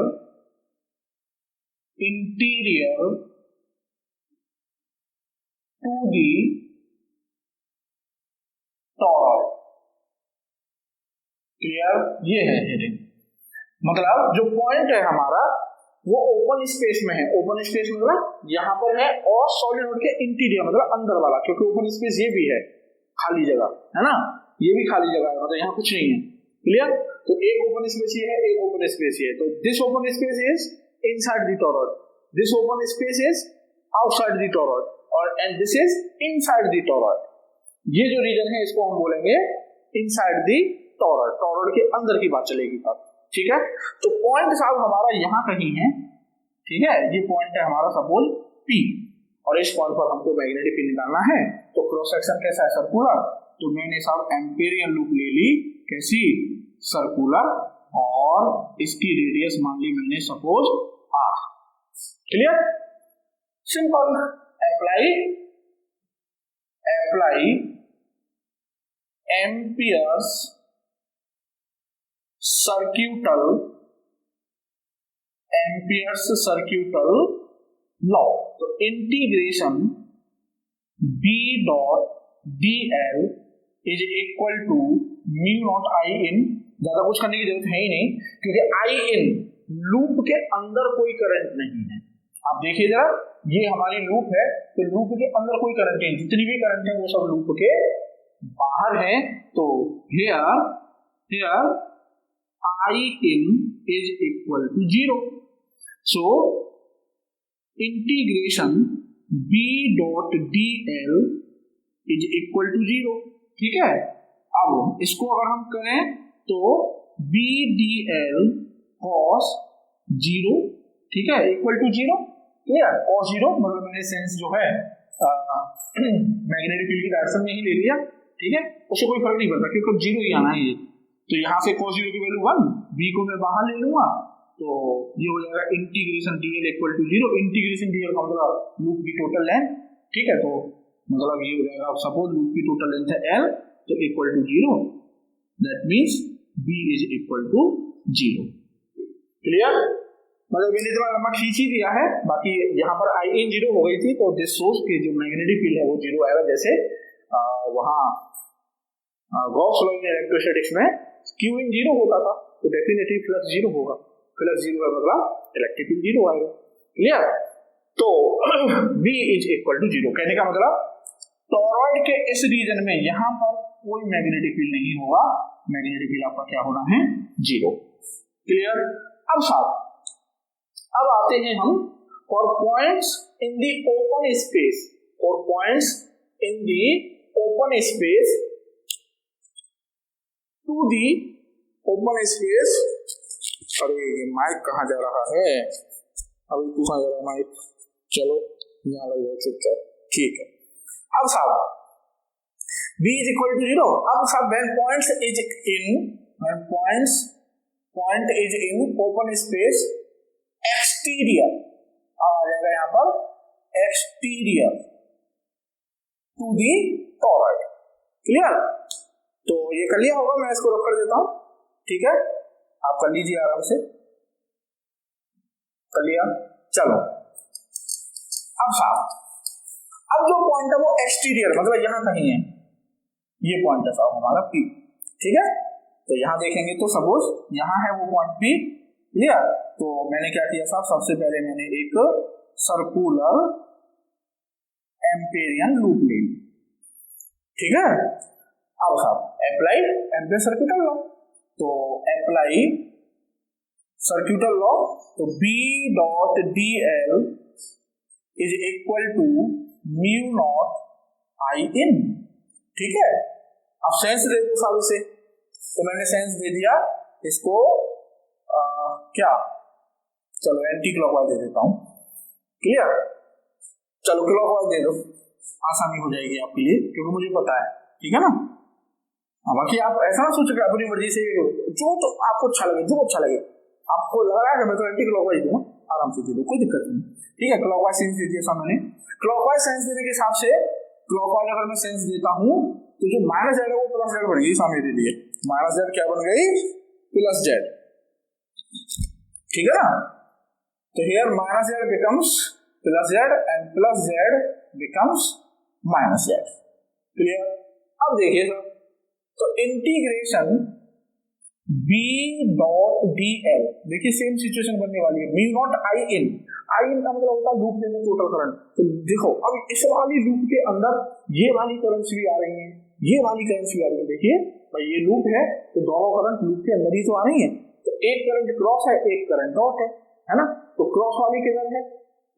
to the toroid, clear, ये है heading. मतलब जो point है हमारा वो open space में है, open space मतलब यहाँ पर है, और सॉलिनॉइड के इंटीरियर मतलब अंदर वाला, क्योंकि ओपन स्पेस ये भी है खाली जगह है ना, ये भी खाली जगह है, मतलब यहाँ कुछ नहीं है, क्लियर। तो एक ओपन स्पेस ये है, एक ओपन स्पेस ये है, तो this open space is inside the toroid, this open space is outside the toroid, और and this is inside the toroid. ये जो रीजन है इसको हम बोलेंगे इनसाइड द टॉरॉइड, टॉरॉइड के अंदर की बात चलेगी अब, ठीक है। तो पॉइंट साहब हमारा यहाँ कहीं है, ठीक है, ये पॉइंट है हमारा सपोज P, और इस पॉइंट पर हमको मैग्नेटिक फील्ड निकालना है। तो क्रॉस सेक्शन कैसा है, सर्कुलर, तो मैंने साहब एम्पेरियन लूप ले ली, कैसी, सर्कुलर, और इसकी रेडियस मान ली मैंने suppose r। Clear, simple. Apply Ampere's circuital law. तो integration b dot dl is equal to mu naught I in, ज्यादा कुछ करने की जरूरत है ही नहीं, क्योंकि आई इन लूप के अंदर कोई करंट नहीं है। आप देखिए जरा, ये हमारी लूप है, तो लूप के अंदर कोई करंट नहीं, जितनी भी करंट है वो सब लूप के बाहर है। तो here I in is equal to 0। So integration b dot dl is equal to 0। ठीक है, अब इसको अगर हम करें तो b dl cos 0, ठीक है, इक्वल टू 0। क्लियर, cos 0 मतलब मैंने सेंस जो है मैग्नेटिक फील्ड की डायरेक्शन में ही ले लिया। ठीक है, उससे कोई फर्क नहीं पड़ता क्योंकि 0 ही आना है ये। तो यहाँ से cos 0 की वैल्यू 1, b को मैं बाहर ले लूंगा, तो ये हो जाएगा integration dl equal to 0। Integration dl का मतलब लूप की टोटल लेंथ। ठीक है, तो मतलब ये हो जाएगा, सपोज लूप की टोटल लेंथ है l, तो equal to 0, that means b is equal to 0। Clear, मतलब मैंने इतना लंबा खींच ही दिया है। बाकी यहाँ पर आई इन 0 हो गई थी, तो दिस सोर्स की जो मैग्नेटिक फील्ड है वो 0 आएगा। जैसे वहाँ गॉस लॉ इन इलेक्ट्रोस्टैटिक्स में q इन 0 होता था, तो डेफिनेटली फ्लक्स 0 होगा। फ्लक्स 0 का मतलब इलेक्ट्रिक फील्ड 0 आएगा। क्लियर, तो b इज इक्वल टू 0 कहने का मतलब टॉरॉइड के इस रीजन में यहाँ पर कोई मैग्नेटिक फील्ड नहीं होगा, मैग्नेटिक फील्ड आपका क्या होना है, 0। क्लियर, अब साहब अब आते हैं हम for points in the open space, for points in the open space to the open space. अरे ये माइक कहाँ जा रहा है, अभी कहाँ जा रहा है माइक, चलो यहाँ लग जाए चुपचाप। ठीक है, अब साहब b इज इक्वल टू 0। अब साहब when point is in open space exterior, अब आ जाएगा यहाँ पर exterior to the toroid. Clear, तो ये कर लिया होगा, मैं इसको रख कर देता हूं। ठीक है, आप कर लीजिए आराम से, कर लिया। चलो अब साहब, अब जो पॉइंट है वो एक्सटीरियर मतलब यहाँ कहीं है, ये पॉइंट है साहब हमारा P। ठीक है, तो यहाँ देखेंगे तो सपोज यहाँ है वो पॉइंट P। क्लियर, तो मैंने क्या किया साहब, सबसे पहले मैंने एक सर्कुलर एम्पेरियन लूप ले ली। ठीक है, अब साहब अप्लाई एम्पेयर सर्क्यूटल लॉ, तो अप्लाई सर्क्यूटल लॉ, तो b dot dl is equal to mu naught I in. ठीक है, अब सेंस दे दो साहब इसे, तो मैंने सेंस दे दिया इसको क्या, चलो एंटी क्लॉकवाइज दे देता हूं। क्लियर, चलो क्लॉकवाइज दे दो, आसानी हो जाएगी आपके लिए क्योंकि मुझे पता है। ठीक है ना, बाकी आप ऐसा ना सोचो कि अपनी मर्जी से जो तो आपको अच्छा लगे, जो अच्छा लगे आपको लग रहा है मैं तो एंटी क्लॉकवाइज दूंगा, आराम से दे दो, कोई दिक्कत नहीं। ठीक है, क्लॉकवाइज सेंस दे दिया सामने। क्लॉकवाइज सेंस देने के हिसाब से क्लॉकवाइज अगर मैं सेंस देता हूं तो जो माइनस जेड है वो प्लस जेड बन गई सामने दे दिए, माइनस जेड क्या बन गई, प्लस जेड। ठीक है ना, तो here minus Z becomes plus Z and plus Z becomes minus Z. Clear, अब देखिए सर, तो इंटीग्रेशन b डॉट dl, देखिए सेम सिचुएशन बनने वाली है, म्यू नॉट आई इन। आई इन का मतलब होता है लूप के अंदर टोटल करंट। तो देखो अब इस वाली लूप के अंदर ये वाली करंट्स भी आ रही हैं, ये वाली करंट्स भी आ रही है। देखिए भाई ये लूप है तो दोनों करंट लूप के अंदर ही तो आ रही है, तो एक करंट क्रॉस है, एक करंट डॉट है ना, तो क्रॉस वाली किधर है,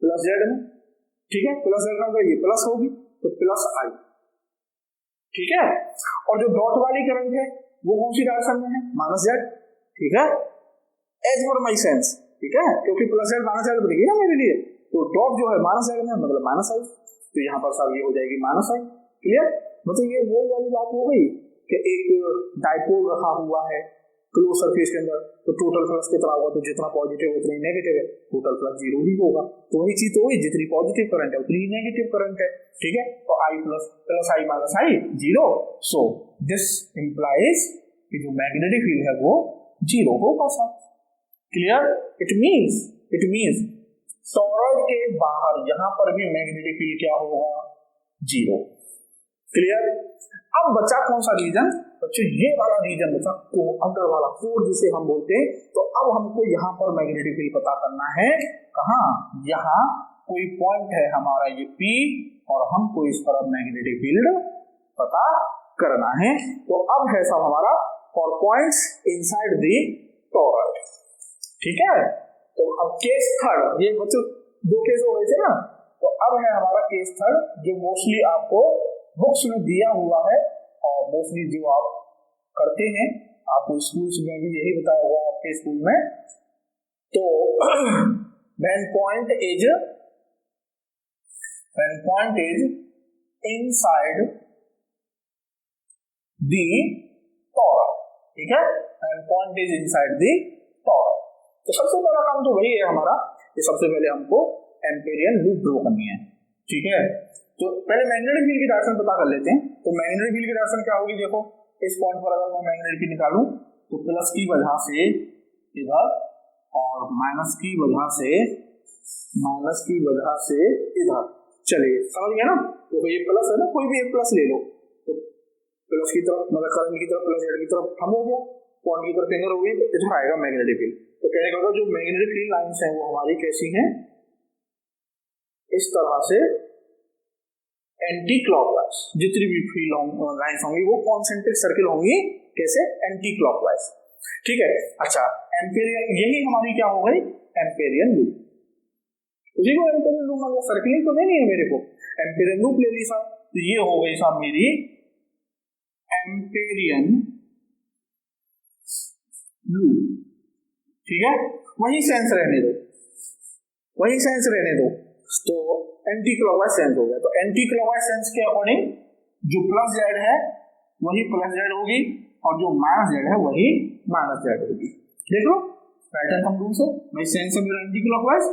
प्लस जेड में। ठीक है, प्लस जेड में ये प्लस होगी तो प्लस आई। ठीक है, और जो डॉट वाली करंट है वो कौन सी डायरेक्शन में है, माइनस जेड। ठीक है, एज पर माई सेंस। ठीक है, क्योंकि प्लस जेड माइनस जेड बनेगी ना मेरे लिए, तो डॉट जो है माइनस जेड में मतलब माइनस आई, तो यहाँ पर सब ये हो जाएगी माइनस आई। क्लियर, मतलब ये वो वाली बात हो गई कि एक डाइपोल रखा हुआ है क्लोज सरफेस के अंदर, तो टोटल फ्लक्स कितना होगा, तो जितना पॉजिटिव उतना ही नेगेटिव है, टोटल फ्लक्स जीरो ही होगा। तो वही चीज तो हुई, जितनी पॉजिटिव करंट है उतनी ही नेगेटिव करंट है, ठीक है। तो I plus I minus I zero, so this implies कि जो मैग्नेटिक फील्ड है वो जीरो होगा sir. Clear? It means toroid के बाहर यहां पर भी मैग्नेटिक फील्ड क्या होगा, जीरो। क्लियर? अब बचा कौन सा रीजन बच्चों, ये वाला रीजन बचा को अंदर वाला कोर जिसे हम बोलते हैं। तो अब हमको यहाँ पर मैग्नेटिक फील्ड पता करना है, कहाँ, यहाँ कोई पॉइंट है हमारा ये P और हमको इस पर मैग्नेटिक फील्ड पता करना है। तो अब है सब हमारा for points inside the torrid, ठीक है। तो अब केस थर्ड, ये बच्चों दो केस हो गए थे ना, तो अब है हमारा केस थर्ड जो मोस्टली आपको बुक्स में दिया हुआ है और मोस्टली जो आप करते हैं, आपको स्कूल्स में भी यही बताया हुआ आपके स्कूल में। तो when point is inside the toroid, ठीक है, when point is inside the toroid। तो सबसे बड़ा काम तो वही है हमारा कि सबसे पहले हमको एम्पेरियन लूप ड्रॉ करनी है, ठीक है। तो पहले मैग्नेटिक फील्ड की डायरेक्शन पता कर लेते हैं। तो मैग्नेटिक फील्ड की डायरेक्शन क्या होगी, देखो इस पॉइंट पर अगर मैं मैग्नेटिक फील्ड निकालूं तो प्लस की वजह से इधर और माइनस की वजह से इधर, चलिए समझ गया ना। तो ये प्लस है ना, कोई भी एक प्लस ले लो, तो प्लस की तरफ मतलब करंट की तरफ प्लस की तरफ थंब हो गया, पॉइंट की तरफ फिंगर हो गई, तो इधर आएगा मैग्नेटिक फील्ड। तो कहने का जो मैग्नेटिक फील्ड लाइंस है वो हमारी कैसी है, इस तरह से एंटी क्लॉकवाइज। जितनी भी फील्ड लाइंस होंगी वो कॉन्सेंट्रिक सर्किल होंगी, कैसे, एंटी क्लॉकवाइज, ठीक है। अच्छा, एम्पेरियन, यही हमारी क्या हो गई, एम्पेरियन लूप। उसी को एम्पेरियन लूप मतलब सर्किलिंग तो नहीं है मेरे को, एम्पेरियन लूप ले ली साहब। तो ये हो गई साहब मेरी एम्पेरियन लूप, ठीक है। वही सेंस रहने दो, तो एंटी क्लॉकवाइज सेंस हो गया। तो एंटी क्लॉकवाइज सेंस के अकॉर्डिंग जो प्लस जेड है वही प्लस जेड होगी और जो माइनस जेड है वही माइनस जेड होगी। देख लो पैटर्न हम रूल से, भाई सेंस है मेरा एंटी क्लॉकवाइज,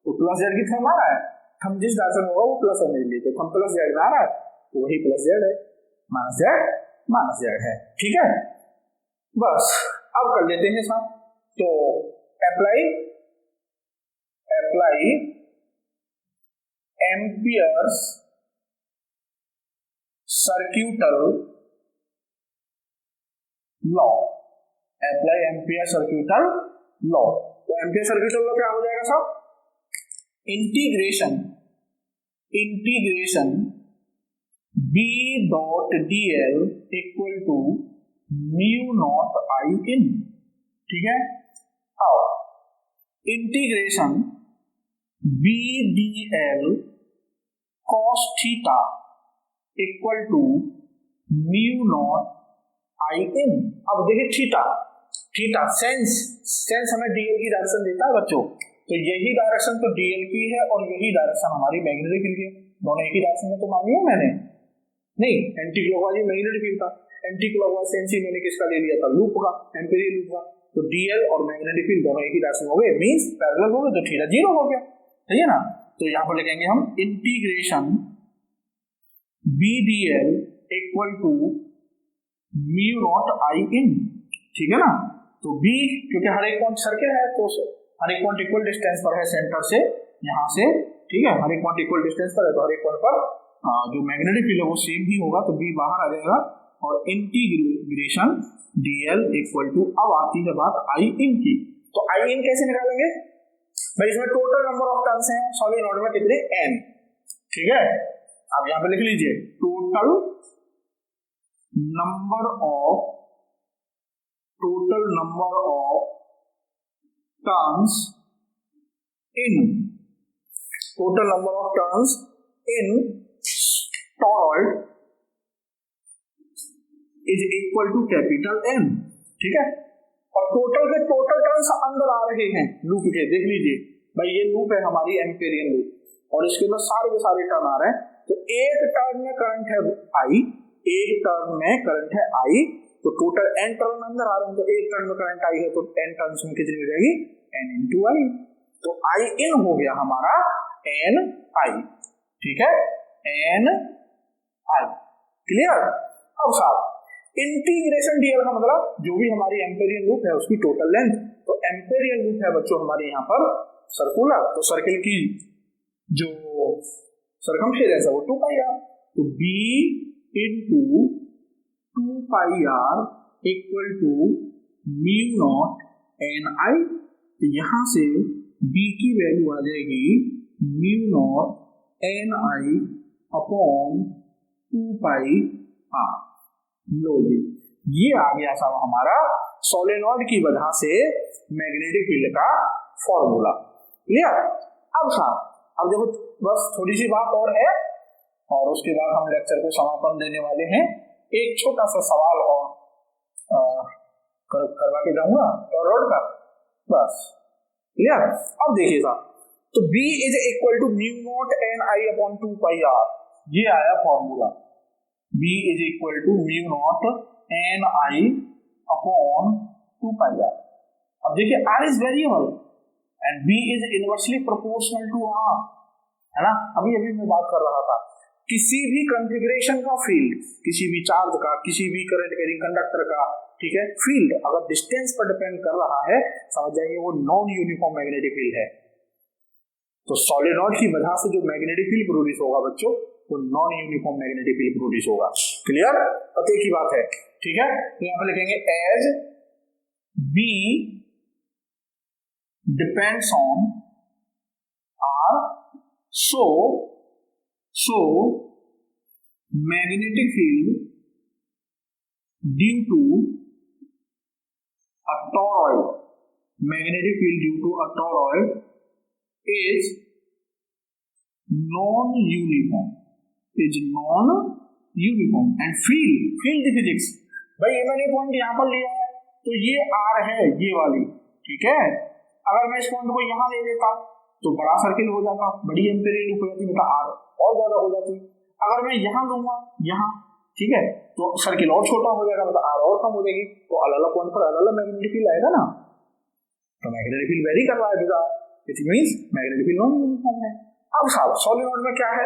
तो प्लस जेड की थंब आ रहा है, हम जिस डायरेक्शन होगा वो प्लस है मेरे लिए, तो हम प्लस जेड में आ रहा है तो वही प्लस जेड है, माइनस जेड है, ठीक है। बस अब कर लेते हैं साहब। तो apply Ampere's circuital law, apply Ampere circuital law. तो एम्पियर सर्क्यूटल लॉ क्या हो जाएगा साहब, integration B dot dl equal to mu naught I in, ठीक है। अब integration B dl cos theta equal to mu naught I in. अब देखिए थीटा सेंस हमें डीएल की डायरेक्शन देता है बच्चों, तो यही डायरेक्शन तो डीएल की है और यही डायरेक्शन हमारी मैग्नेटिक फील्ड की है, दोनों एक ही डायरेक्शन में तो मानी है मैंने, नहीं एंटी क्लॉकवाइज मैग्नेटिक फील्ड था, एंटी क्लॉकवाइज सेंस ही मैंने किसका ले लिया था, लूप का, एम्पेरियल लूप का। तो डीएल और मैग्नेटिक फील्ड दोनों एक ही डायरेक्शन हो गए, मींस पैरेलल हो गए, तो थीटा जीरो हो गया, सही है ना। तो यहां पर लिखेंगे हम integration B dl equal to mu naught I in, ठीक है ना। तो बी क्योंकि हर एक पॉइंट सर्किल है तो हर एक पॉइंट इक्वल डिस्टेंस पर है सेंटर से, यहां से, ठीक है, हर एक पॉइंट इक्वल डिस्टेंस पर है, तो हर एक पॉइंट पर जो मैग्नेटिक फील्ड है वो सेम ही होगा, तो बी बाहर आ जाएगा और इंटीग्रेशन डीएल इक्वल टू, अब आती है बात आई इन की। तो आई इन कैसे निकालेंगे भाई, इसमें टोटल नंबर ऑफ टर्न्स हैं सॉलिनॉइड में कितने, n, ठीक है। आप यहां पे लिख लीजिए total number of turns in toroid is equal to capital N, ठीक है। और टोटल टर्न्स अंदर आ रहे हैं लूप के, देख लीजिए भाई ये लूप है हमारी एम्पेरियन लूप और इसके अंदर सारे के सारे टर्न आ रहे हैं, तो एक टर्न में करंट है आई, एक टर्न में करंट है आई, तो टोटल n टर्न अंदर आ रहे हैं, तो एक टर्न में करंट आई है तो n टर्न्स में कितनी हो जाएगी, n इंटू आई। तो आई इन हो गया हमारा n आई, ठीक है, n आई, क्लियर। अब साहब इंटीग्रेशन डीएल का मतलब जो भी हमारी एम्पेरियन लूप है उसकी टोटल लेंथ, तो एम्पेरियन लूप है बच्चों हमारे यहाँ पर सर्कुलर, तो सर्किल की जो सरकमफेरेंस है वो 2 पाई आर, तो b into 2 pi r equal to mu naught N I. तो यहां से b की वैल्यू आ जाएगी mu naught N I upon 2 pi r. लो जी, ये आ गया साहब हमारा सोलेनॉइड की वजह से मैग्नेटिक फील्ड का फॉर्मूला, क्लियर। अब साहब अब देखो बस थोड़ी सी बात और है और उसके बाद हम लेक्चर को समापन देने वाले हैं। एक छोटा सा सवाल और करवा के जाऊंगा टॉरॉइड का, बस क्लियर। अब देखिए साहब, तो B is equal to mu naught N I upon 2 pi R, ये आया formula, B is equal to mu naught N I upon 2 pi R. अब देखिए R is variable and B is inversely proportional to R, है ना। अभी अभी मैं बात कर रहा था, किसी भी कॉन्फ़िगरेशन का फील्ड, किसी भी चार्ज का, किसी भी करंट कैरिंग कंडक्टर का, ठीक है, फील्ड अगर डिस्टेंस पर डिपेंड कर रहा है, समझ जाइए वो नॉन यूनिफॉर्म मैग्नेटिक फील्ड है। तो सॉलिनॉइड की वजह से जो मैग्नेटिक फील्ड प्रोड्यूस होगा बच्चों, वो non uniform magnetic field produce होगा, क्लियर, पते की बात है, ठीक है। तो यहां पर लिखेंगे as B depends on R, so magnetic field due to a toroid, magnetic field due to a toroid is non-uniform, and field physics, भाई ये मैंने पॉइंट यहां पर लिया है तो ये R है ये वाली, ठीक है। अगर मैं इस पॉइंट को यहां ले लेता तो बड़ा सर्किल हो जाता, बड़ी एम्पेरियन लूप हो जाती, मतलब R और ज्यादा हो जाती। अगर मैं यहां लूंगा यहाँ, ठीक है, तो सर्किल और छोटा हो जाएगा, मतलब R और कम हो जाएगी, तो अलग अलग पॉइंट पर अलग अलग मैग्नेटिक फील्ड आएगा ना। तो मैग्नेटिक फील्ड वेरी कर रहा है, it means magnetic field non uniform है। अब साहब सोलेनॉइड में क्या है,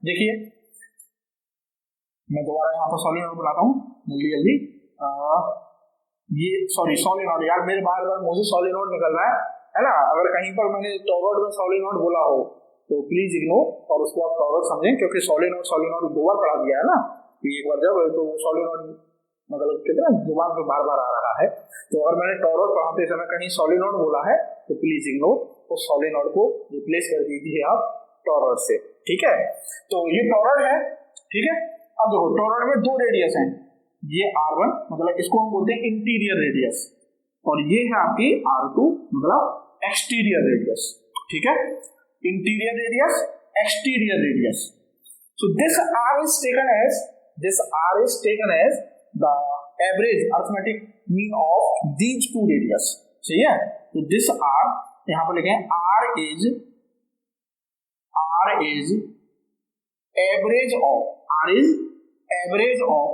देखिए मैं दोबारा यहाँ पर सोलेनॉइड बनाता हूँ जल्दी जल्दी। ये सॉरी सोलेनॉइड, यार मेरे बार बार मुझे सोलेनॉइड निकल रहा है ना। अगर कहीं पर मैंने टॉरॉइड में सोलेनॉइड बोला हो तो प्लीज इग्नोर और उसको आप टॉरॉइड समझें, क्योंकि सोलेनॉइड 2 बार पढ़ा दिया है ना, एक बार जब तो सोलेनॉइड मतलब कितना जुबान पे बार बार आ रहा है। तो अगर मैंने टॉरॉइड पढ़ाते समय कहीं सोलेनॉइड बोला है तो प्लीज इग्नोर, तो सोलेनॉइड को रिप्लेस कर दीजिए आप टॉरॉइड से, ठीक है। तो ये टॉरॉइड है, ठीक है। अब देखो टॉरॉइड में 2 रेडियस हैं, ये R1 मतलब इसको हम बोलते हैं इंटीरियर रेडियस, और ये है आपकी R2 मतलब एक्सटीरियर रेडियस, ठीक है। Interior radius, exterior radius. So this R is taken as the average arithmetic mean of these 2 radius, सही है। तो this R यहाँ पर लिखें R is average of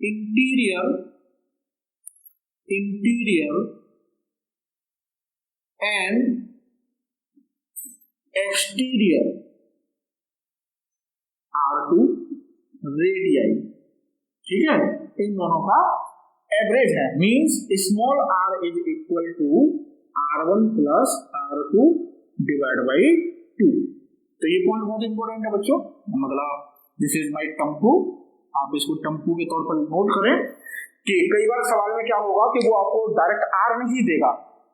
interior and exterior R2 radii, ठीक है, इन दोनों का एवरेज है, means small r is equal to R1 plus R2 divide by 2। तो ये पॉइंट बहुत इंपॉर्टेंट है बच्चों, मतलब दिस इज माय टर्म 2, आप इसको टर्म 2 के तौर पर नोट करें कि कई बार सवाल में क्या होगा कि वो आपको डायरेक्ट R नहीं देगा,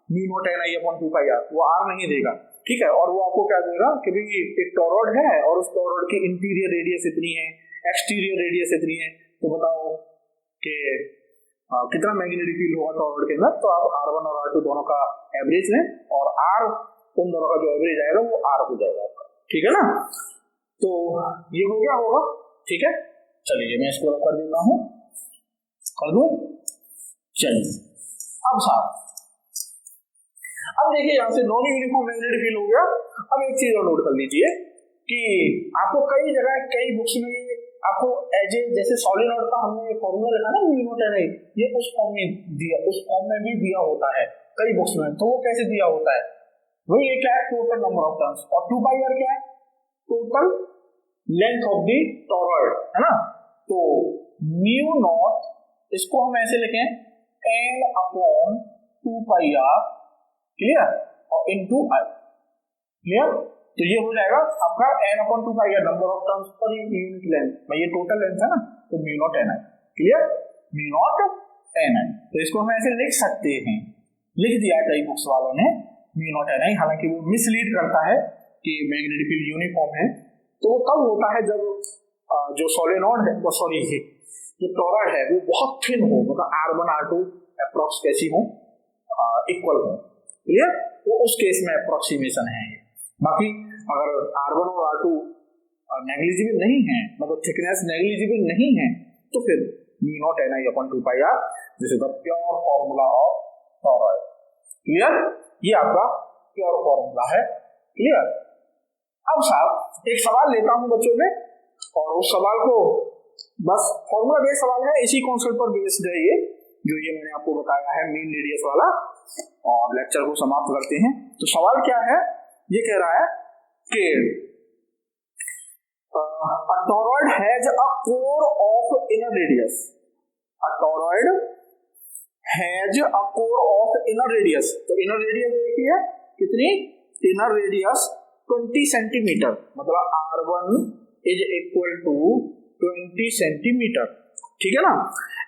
mu naught N I upon 2 pi R, वो R नहीं देगा, ठीक है। और वो आपको क्या देगा कि भाई एक टॉरॉइड है और उस टॉरॉइड की इंटीरियर रेडियस इतनी है, एक्सटीरियर रेडियस इतनी है, तो बताओ कि कितना मैग्नेटिक फील्ड होगा टॉरॉइड के अंदर। तो आप R1 और R2 दोनों का एवरेज लें और R उन दोनों का जो एवरेज आएगा वो R हो जाएगा आपका, ठीक है ना। तो ये हो गया होगा, ठीक है। चलिए मैं इसको कर देता हूँ, कर दूं, चलिए। अब साहब अब देखिए यहाँ से नॉन यूनिफॉर्म मैग्नेटिक फील्ड हो गया। अब एक चीज और नोट कर लीजिए कि आपको कई जगह कई बुक्स में आपको एज ए जैसे सॉलिनॉइड का हमने फॉर्मूला लिखा ना म्यू नॉट एन आई, ये उस फॉर्म में दिया, उस फॉर्म में भी दिया होता है कई बुक्स में। तो वो कैसे दिया होता है, वही ये क्या है टोटल नंबर ऑफ टर्न्स, और 2 पाई आर क्या है total length of the toroid, है ना। तो म्यू नॉट इसको हम ऐसे लिखें n upon 2 pi r, clear, और इनटू आई, क्लियर। तो ये हो जाएगा आपका n upon 2 pi number of terms पर यूनिट लेंथ, भाई ये टोटल लेंथ है ना, तो mu naught N I, clear, mu naught N I. तो इसको हम ऐसे लिख सकते हैं, लिख दिया कई बुक्स वालों ने म्यू नॉट एन आई, हालांकि वो मिसलीड करता है कि मैग्नेटिक फील्ड यूनिफॉर्म है। तो वो कब होता है जब जो सोलेनॉइड है, वो सॉरी जो टॉरॉइड है वो बहुत थिन हो, मतलब R1 R2 अप्रॉक्स कैसी हो, इक्वल हो, क्लियर, वो उस केस में अप्रोक्सीमेशन है। बाकी अगर R1 और R2 नेग्लिजिबल नहीं है, मतलब थिकनेस नेग्लिजिबल नहीं है, तो फिर mu naught N I upon 2 pi R, this is the pure formula of toroid, clear. ये आपका प्योर फॉर्मूला है, क्लियर। अब साहब एक सवाल लेता हूं बच्चों में, और उस सवाल को बस फॉर्मूला बेस्ड सवाल है, इसी कॉन्सेप्ट पर बेस्ड है ये, जो ये मैंने आपको बताया है मीन रेडियस वाला, और लेक्चर को समाप्त करते हैं। तो सवाल क्या है, ये कह रहा है कि a toroid has a core of inner radius, a toroid has a core of inner radius। तो inner radius देखिए कितनी, inner radius 20 सेंटीमीटर, मतलब R1 is equal to 20 centimetre, ठीक है ना,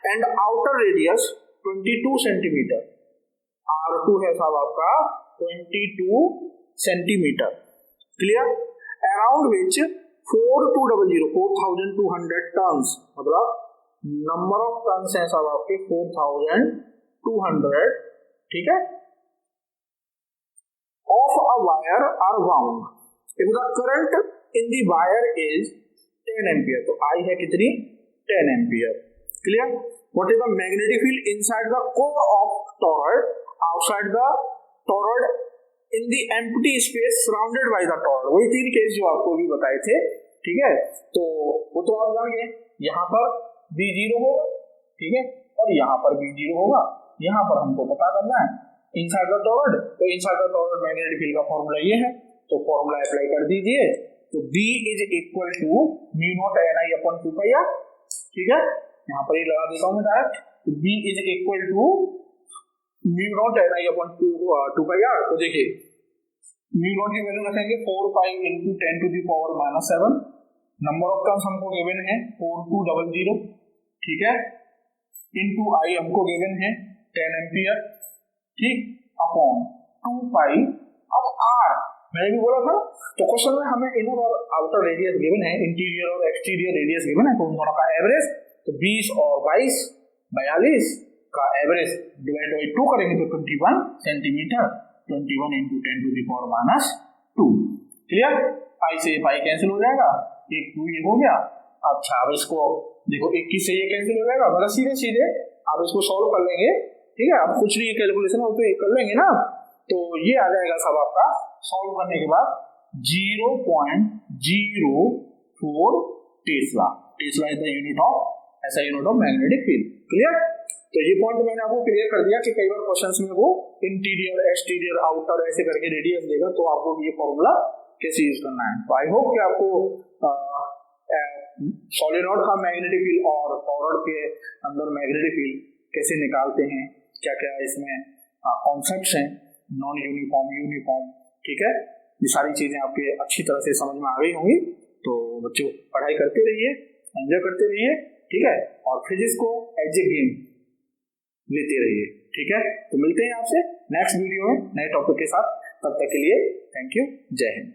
and outer radius 22 centimetre, R2 है साहब आपका 22 centimetre, clear, around which 4200 turns, मतलब नंबर ऑफ टर्न्स है साहब आपके 4200, ठीक है, of a wire are wound if the current in the wire is 10 ampere. तो आई है कितनी, 10 ampere, clear. What is the magnetic field inside the core of toroid, outside the toroid, in the empty space surrounded by the toroid. वही 3 case जो आपको भी बताए थे, ठीक है। तो वो तो आप जान गए, यहाँ पर B0 होगा, ठीक है, और यहाँ पर B0 होगा। यहाँ पर हमको पता करना है इनसाइड द टॉरॉइड, तो inside the toroid magnetic field का फॉर्मूला ये है, तो फॉर्मूला अप्लाई कर दीजिए। तो B is equal to mu naught N I upon 2 pi R, ठीक है, यहाँ पर ही लगा देता हूँ मैं direct, B is equal to mu naught N I upon 2 pi are. तो देखिए म्यू नॉट की वैल्यू रखेंगे 4 pi into 10 to the power -7, number of turns हमको गिवन है 4200, ठीक है, इनटू आई हमको गिवन है 10 एम्पियर, ठीक, अपॉन 2 पाई। अब आर मैंने भी बोला था, तो क्वेश्चन में हमें इनर और आउटर रेडियस गिवन है, इंटीरियर और एक्सटीरियर रेडियस गिवन है, तो उन दोनों का एवरेज, तो 20 और 22 42 का एवरेज डिवाइड बाई 2 करेंगे तो 21 centimetre, 21 into 10 to the power -2, clear. Pi से पाई कैंसिल हो जाएगा, 1 2 ये हो गया। अच्छा अब इसको देखो 21 से ये कैंसिल हो जाएगा, मतलब सीधे सीधे आप इसको सॉल्व कर लेंगे, ठीक है, अब कुछ नहीं कैलकुलेशन हो तो ये कर लेंगे ना, तो ये आ जाएगा सब आपका सॉल्व करने के बाद 0.04 tesla. Tesla is the unit of ऐसा unit of magnetic field, clear. तो ये पॉइंट मैंने आपको क्लियर कर दिया कि कई बार क्वेश्चंस में वो इंटीरियर एक्सटीरियर आउटर ऐसे करके रेडियस देगा, तो आपको ये फॉर्मूला कैसे यूज करना है। तो आई होप कि आपको सॉलिनॉइड का मैग्नेटिक फील्ड और टॉरॉइड के अंदर मैग्नेटिक फील्ड कैसे निकालते हैं, क्या क्या इसमें कॉन्सेप्ट्स हैं, नॉन यूनिफॉर्म यूनिफॉर्म, ठीक है, ये सारी चीजें आपके अच्छी तरह से समझ में आ गई होंगी। तो बच्चों पढ़ाई करते रहिए, एंजॉय करते रहिए, ठीक है, और फिजिक्स को एज ए गेम लेते रहिए, ठीक है। तो मिलते हैं आपसे नेक्स्ट वीडियो में नए टॉपिक के साथ, तब तक के लिए थैंक यू, जय हिंद।